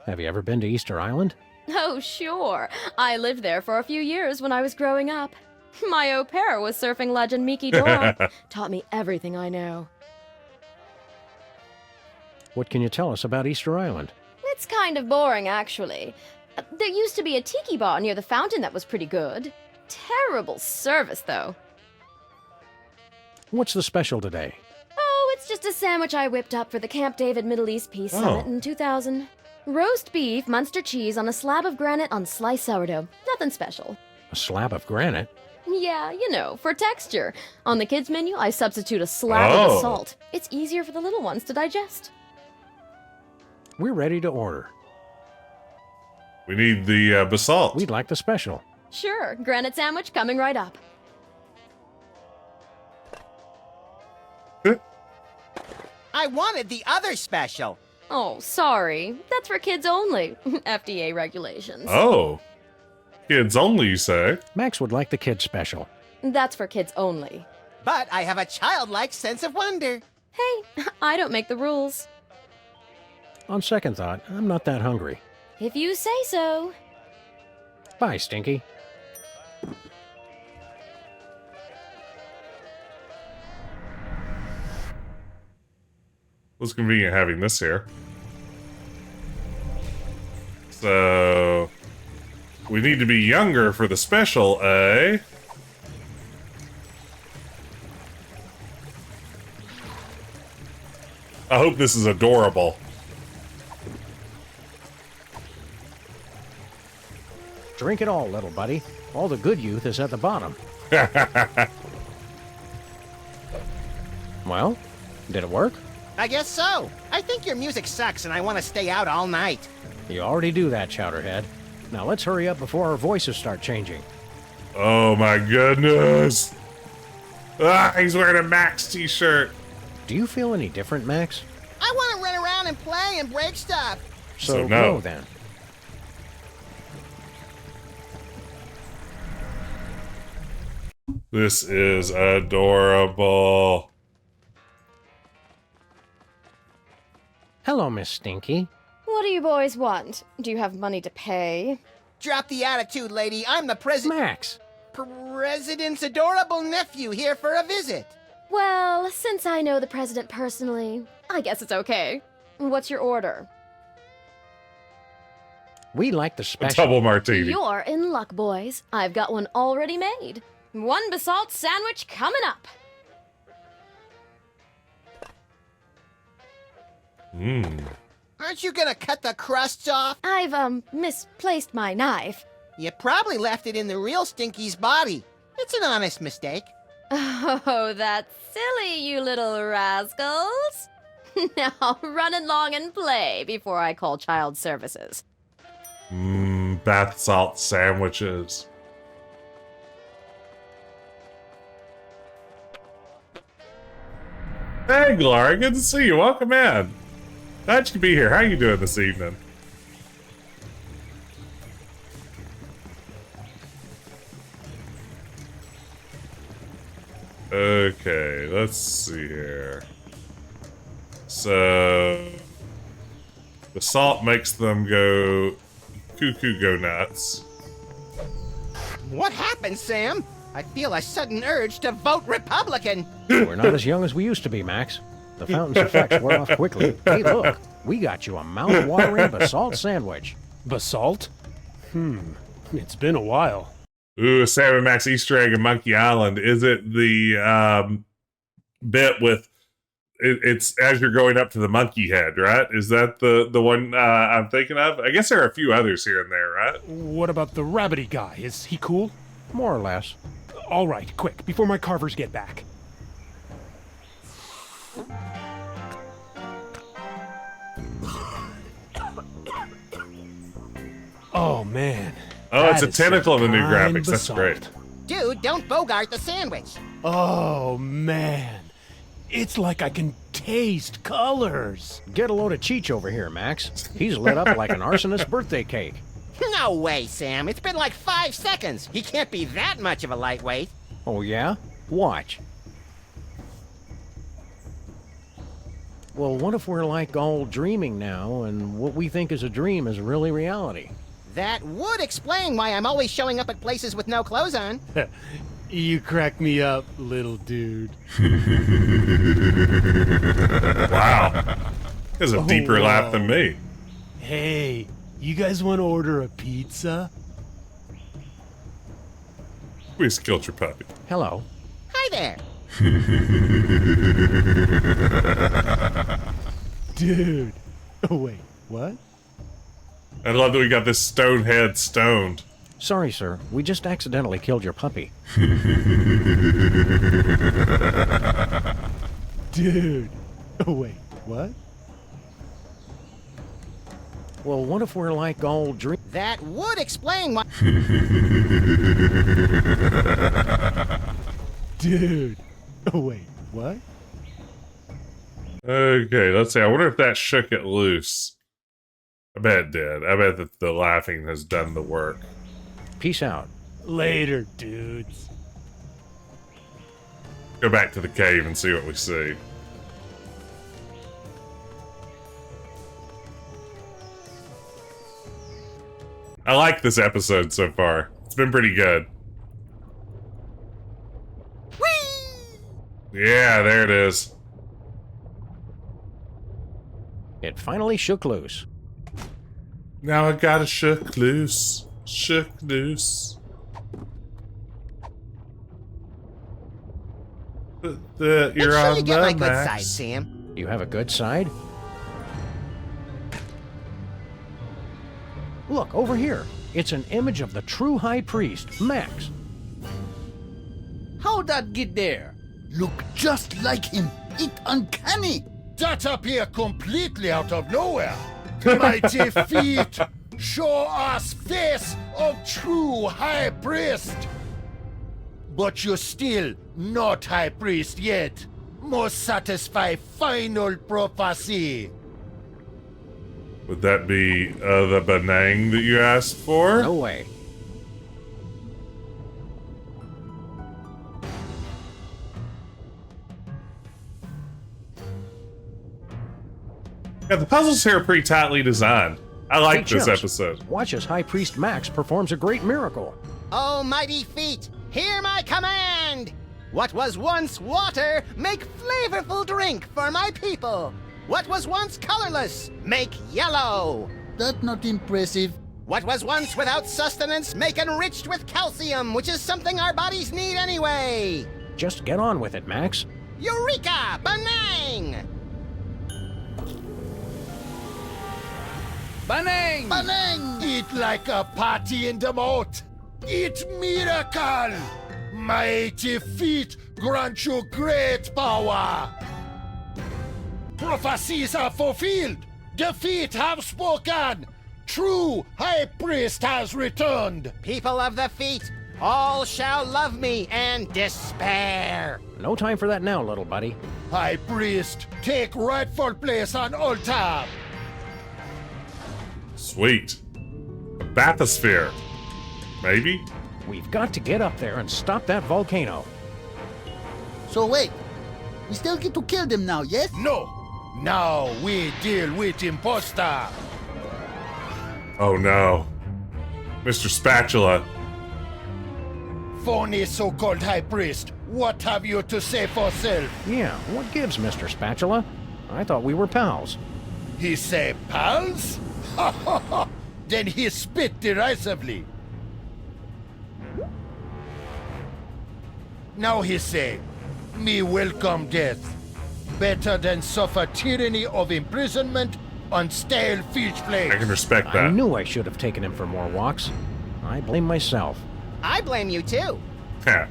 Have you ever been to Easter Island? Oh, sure. I lived there for a few years when I was growing up. My au pair was surfing legend Miki Dora. Taught me everything I know. What can you tell us about Easter Island? It's kind of boring, actually. There used to be a tiki bar near the fountain that was pretty good. Terrible service, though. What's the special today? Oh, it's just a sandwich I whipped up for the Camp David Middle East Peace Summit in 2000. Roast beef, Munster cheese on a slab of granite on sliced sourdough. Nothing special. A slab of granite? Yeah, you know, for texture. On the kids' menu, I substitute a slab of the salt. It's easier for the little ones to digest. We're ready to order. We need the basalt. We'd like the special. Sure, granite sandwich coming right up. I wanted the other special. Oh, sorry. That's for kids only. FDA regulations. Oh. Kids only, you say? Max would like the kids special. That's for kids only. But I have a childlike sense of wonder. Hey, I don't make the rules. On second thought, I'm not that hungry. If you say so. Bye, Stinky. Was convenient having this here. So we need to be younger for the special, eh? I hope this is adorable. Drink it all, little buddy. All the good youth is at the bottom. Well, did it work? I guess so. I think your music sucks and I want to stay out all night. You already do that, Chowderhead. Now let's hurry up before our voices start changing. Oh my goodness. Ah, he's wearing a Max t-shirt. Do you feel any different, Max? I want to run around and play and break stuff. So no. Go then. This is adorable. Hello, Miss Stinky. What do you boys want? Do you have money to pay? Drop the attitude, lady. I'm the president. Max. President's adorable nephew here for a visit. Well, since I know the president personally, I guess it's okay. What's your order? We like the special. Double martini. You're in luck, boys. I've got one already made. One basalt sandwich coming up. Aren't you gonna cut the crusts off? I've, misplaced my knife. You probably left it in the real Stinky's body. It's an honest mistake. Oh, that's silly, you little rascals. Now, run along and play before I call child services. Bath salt sandwiches. Hey, Gloria, good to see you. Welcome in. Glad you could be here. How you doing this evening? Okay, let's see here. So the salt makes them go cuckoo, go nuts. What happened, Sam? I feel a sudden urge to vote Republican. We're not as young as we used to be, Max. The fountain's effects wore off quickly. Hey, look, we got you a mouth-watering basalt sandwich. Basalt? It's been a while. Ooh, Sam and Max Easter egg in Monkey Island. Is it the bit with it's as you're going up to the monkey head, right? Is that the one I'm thinking of? I guess there are a few others here and there, right? What about the rabbity guy? Is he cool? More or less. All right, quick, before my carvers get back. Oh, man. Oh, it's a That is tentacle in the new sublime graphics. That's basalt. great. Dude, don't bogart the sandwich. Oh, man. It's like I can taste colors. Get a load of Cheech over here, Max. He's lit up like an arsonist's birthday cake. No way, Sam. It's been like 5 seconds. He can't be that much of a lightweight. Oh, yeah? Watch. Well, what if we're like all dreaming now, and what we think is a dream is really reality? That would explain why I'm always showing up at places with no clothes on. You crack me up, little dude. Wow. There's a deeper laugh than me. Hey, you guys want to order a pizza? We just killed your puppy. Hello. Hi there. Dude. Oh, wait, what? I love that we got this stone head stoned. Sorry, sir. We just accidentally killed your puppy. Dude. Oh, wait, what? Well, what if we're like all dream... That would explain why... Dude. Oh, wait, what? Okay, let's see. I wonder if that shook it loose. I bet it did. I bet that the laughing has done the work. Peace out. Later, dudes. Go back to the cave and see what we see. I like this episode so far. It's been pretty good. Whee! Yeah, there it is. It finally shook loose. Now I gotta shook loose. Shook loose. You're Make sure on you get the my good max. side, Sam. You have a good side? Look, over here. It's an image of the true high priest, Max. How'd that get there? Look just like him. It uncanny. That appear completely out of nowhere. Mighty feet. Show us face of true high priest. But you're still not high priest yet. Must satisfy final prophecy. Would that be the Benang that you asked for? No way. Yeah, the puzzles here are pretty tightly designed. I like Hey, this Chimps, episode. Watch as High Priest Max performs a great miracle. Almighty feet, hear my command! What was once water, make flavorful drink for my people. What was once colorless, make yellow. That not impressive. What was once without sustenance, make enriched with calcium, which is something our bodies need anyway. Just get on with it, Max. Eureka! Banang! Banang! Banang! Eat like a party in the moat. Eat miracle. Mighty feet grant you great power. Prophecies are fulfilled. The feet have spoken. True high priest has returned. People of the feet, all shall love me and despair. No time for that now, little buddy. High priest, take rightful place on altar. Sweet. A bathysphere. Maybe? We've got to get up there and stop that volcano. So wait, we still get to kill them now, yes? No. Now we deal with imposter. Oh no. Mr. Spatula. Phony so-called high priest, what have you to say for self? Yeah, what gives, Mr. Spatula? I thought we were pals. He say pals? Ha ha ha! Then he spit derisively. Now he say, me welcome death. Better than suffer tyranny of imprisonment on stale fish flakes. I can respect I that. knew I should have taken him for more walks. I blame myself. I blame you too. Yeah.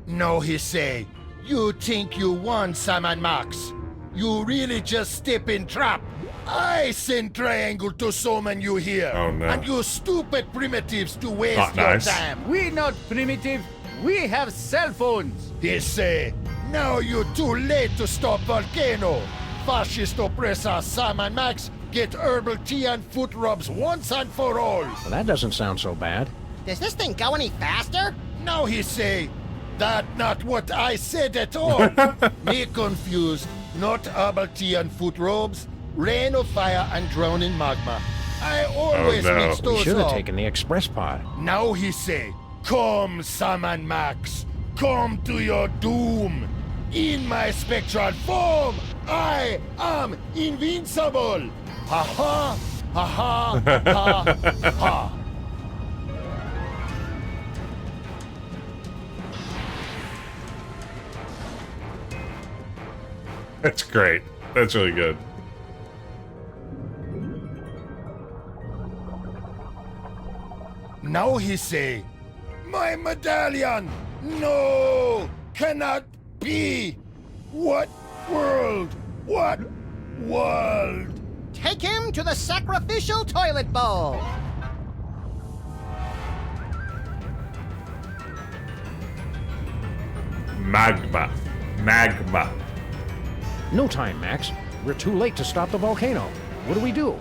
No, he say, you think you won, Sam and Max. You really just step in trap. I send Triangle to summon you here. Oh, no. And you stupid primitives to waste Not your nice. time. We not primitive. We have cell phones. He say, now you too late to stop volcano. Fascist oppressor Sam and Max get herbal tea and foot rubs once and for all. Well, that doesn't sound so bad. Does this thing go any faster? Now he say, that not what I said at all. Me confused, not herbal tea and foot robes, rain of fire and drowning magma. I always no. mix We those should have up. taken the express pod. Now he say, come Sam and Max, come to your doom. In my spectral form, I am invincible. Ha ha, ha ha, ha ha. That's great. That's really good. Now he say, my medallion, no, cannot be. What world? What world? Take him to the sacrificial toilet bowl. Magma. Magma. No time, Max. We're too late to stop the volcano. What do we do?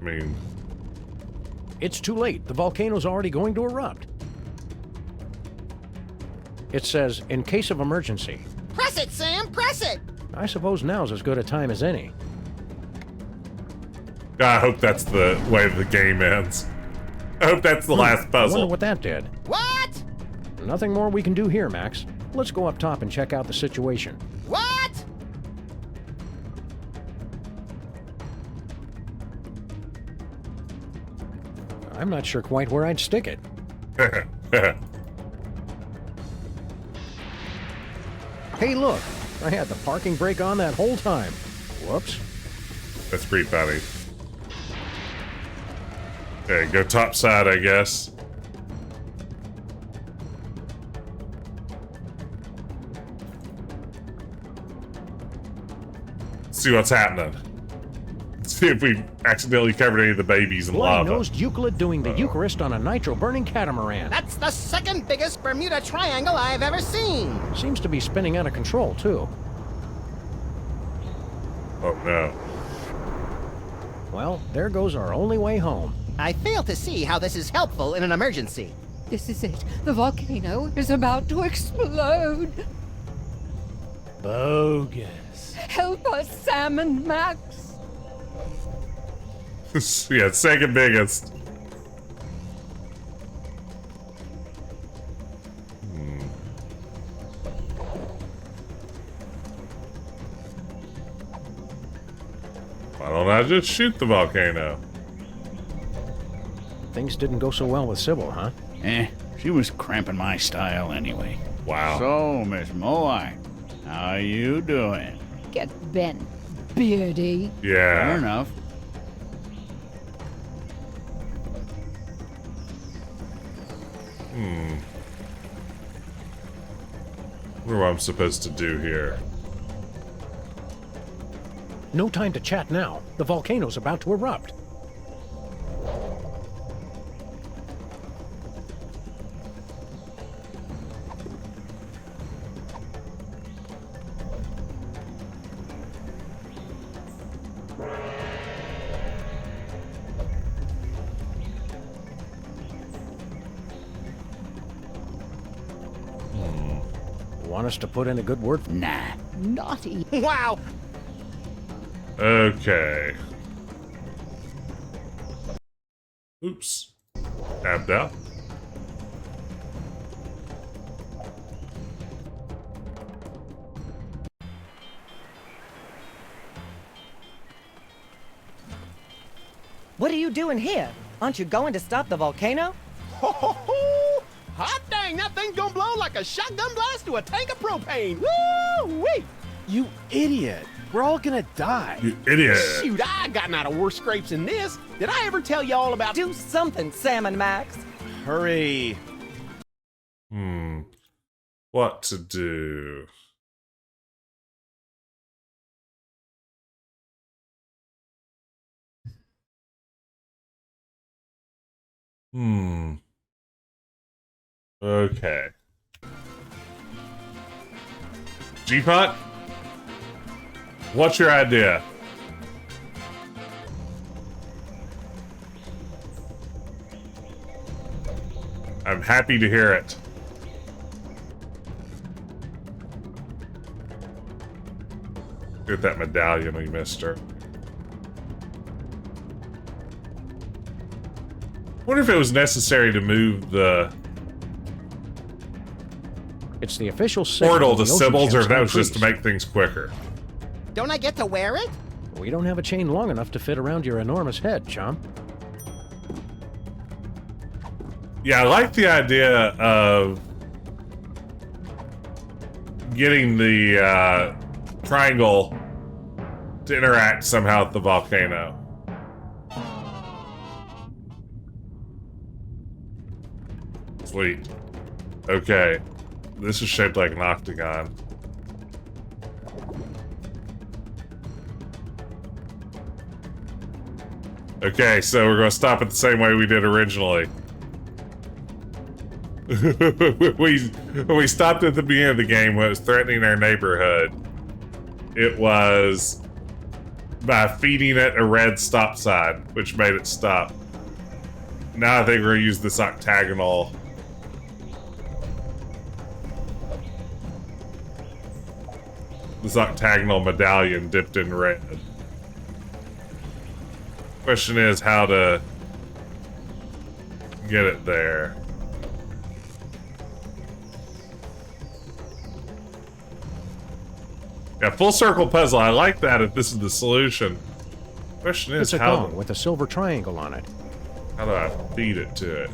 I mean... It's too late. The volcano's already going to erupt. It says, in case of emergency. Press it, Sam! Press it! I suppose now's as good a time as any. I hope that's the way the game ends. I hope that's the last I puzzle. wonder what that did. What? Nothing more we can do here, Max. Let's go up top and check out the situation. What? I'm not sure quite where I'd stick it. Hey, look! I had the parking brake on that whole time. Whoops. That's pretty funny. Okay, go top side, I guess. See what's happening. See if we accidentally covered any of the babies in lava. Bloody-nosed Euclid doing the Eucharist on a nitro-burning catamaran. That's the second biggest Bermuda Triangle I've ever seen. Seems to be spinning out of control, too. Oh, no. Well, there goes our only way home. I fail to see how this is helpful in an emergency. This is it. The volcano is about to explode. Bogus. Help us, Sam and Max. Yeah, second biggest. Why don't I just shoot the volcano? Things didn't go so well with Sybil, huh? She was cramping my style anyway. Wow. So, Miss Moai, how you doing? Get bent, beardy. Yeah. Fair enough. What am I supposed to do here? No time to chat now. The volcano's about to erupt. Want us to put in a good word? Nah. Naughty. Wow. Okay. Oops. Tabbed out. What are you doing here? Aren't you going to stop the volcano? Ho, ho, ho! Hot dang, that thing's gonna blow like a shotgun blast to a tank of propane. Woo-wee! You idiot. We're all gonna die. You idiot. Shoot, I've gotten out of worse scrapes than this. Did I ever tell you all about... Do something, Sam and Max. Hurry. What to do? Okay. G-Pot? What's your idea? I'm happy to hear it. Get that medallion we missed her. Wonder if it was necessary to move the It's the official portal to signal Sybil's, or if that was increase. just to make things quicker. Don't I get to wear it? We don't have a chain long enough to fit around your enormous head, chum. Yeah, I like the idea of getting the triangle to interact somehow with the volcano. Sweet. Okay. This is shaped like an octagon. Okay, so we're going to stop it the same way we did originally. we stopped at the beginning of the game when it was threatening our neighborhood. it was by feeding it a red stop sign, which made it stop. Now I think we're gonna use this octagonal. This octagonal medallion dipped in red. Question is how to get it there. Yeah, full circle puzzle. I like that if this is the solution. Question is It's a how gong with a silver triangle on it. How do I feed it to it?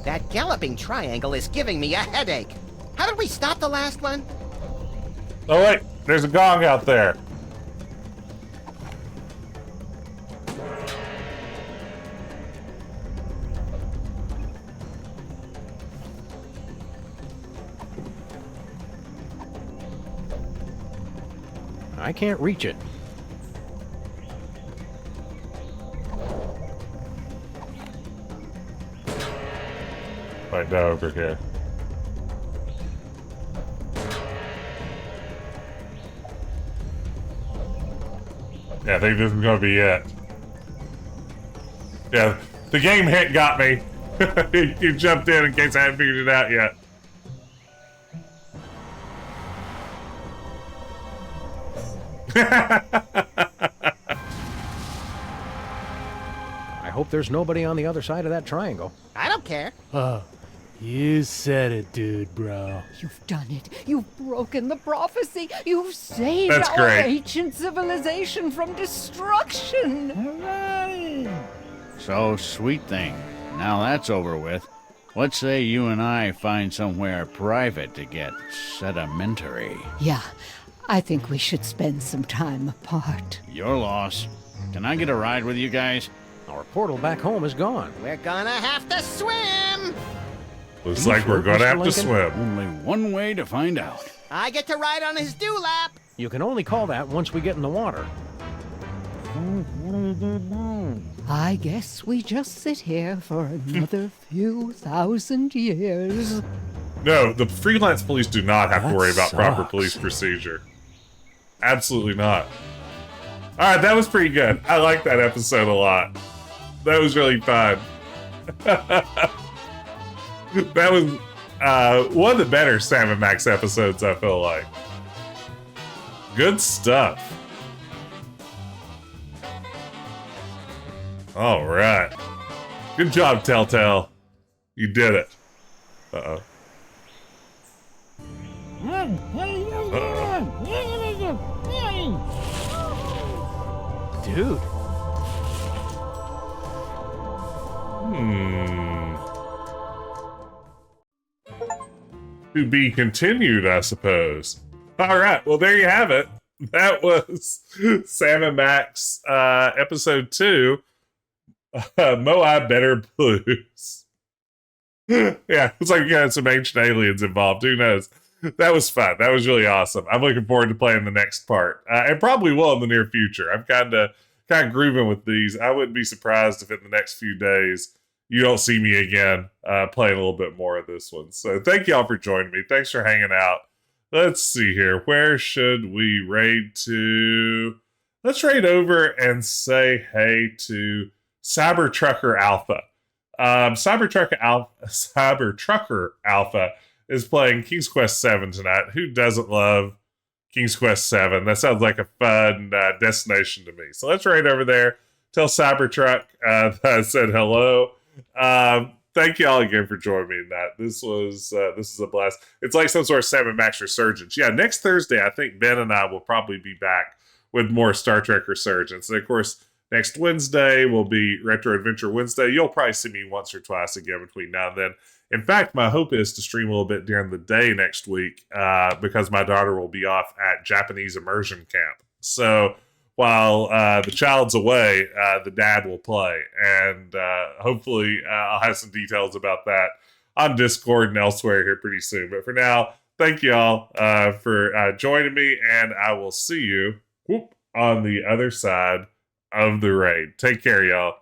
That galloping triangle is giving me a headache. How did we stop the last one? Oh wait, there's a gong out there. I can't reach it. Right down over here. Yeah, I think this is gonna be it. Yeah, the game hit got me. You jumped in case I hadn't figured it out yet. I hope there's nobody on the other side of that triangle. I don't care. You said it, dude, bro. You've done it. You've broken the prophecy. You've saved That's our great. ancient civilization from destruction. So, sweet thing. Now that's over with. Let's say you and I find somewhere private to get sedimentary. Yeah, I think we should spend some time apart. Your loss. Can I get a ride with you guys? Our portal back home is gone. We're gonna have to swim. Looks like we're gonna have to swim. Only one way to find out. I get to ride on his dewlap. You can only call that once we get in the water. I guess we just sit here for another few thousand years. No, the freelance police do not have to That worry about proper sucks. police procedure. Absolutely not. Alright, that was pretty good. I like that episode a lot. That was really fun. That was one of the better Sam and Max episodes, I feel like. Good stuff. Alright. Good job, Telltale. You did it. Uh-oh. Dude. To be continued, I suppose. All right, well, there you have it. That was Sam and Max, episode 2, Moai Better Blues. Yeah, it's like you had some ancient aliens involved. Who knows? That was fun. That was really awesome. I'm looking forward to playing the next part, and probably will in the near future. I'm kind of grooving with these. I wouldn't be surprised if in the next few days you don't see me again playing a little bit more of this one. So thank y'all for joining me. Thanks for hanging out. Let's see here. Where should we raid to? Let's raid over and say hey to Cybertrucker Alpha. Cybertrucker Alpha is playing King's Quest VII tonight. Who doesn't love King's Quest VII? That sounds like a fun destination to me. So let's raid over there. Tell Cybertruck that I said hello. Thank you all again for joining me in that. This is a blast. It's like some sort of Sam and Max resurgence. Yeah, next Thursday, I think Ben and I will probably be back with more Star Trek resurgence. And of course, Next Wednesday will be Retro Adventure Wednesday. You'll probably see me once or twice again between now and then. In fact, my hope is to stream a little bit during the day next week because my daughter will be off at Japanese immersion camp. So while the child's away, the dad will play. And hopefully I'll have some details about that on Discord and elsewhere here pretty soon. But for now, thank you all for joining me, and I will see you on the other side of the raid. Take care, y'all.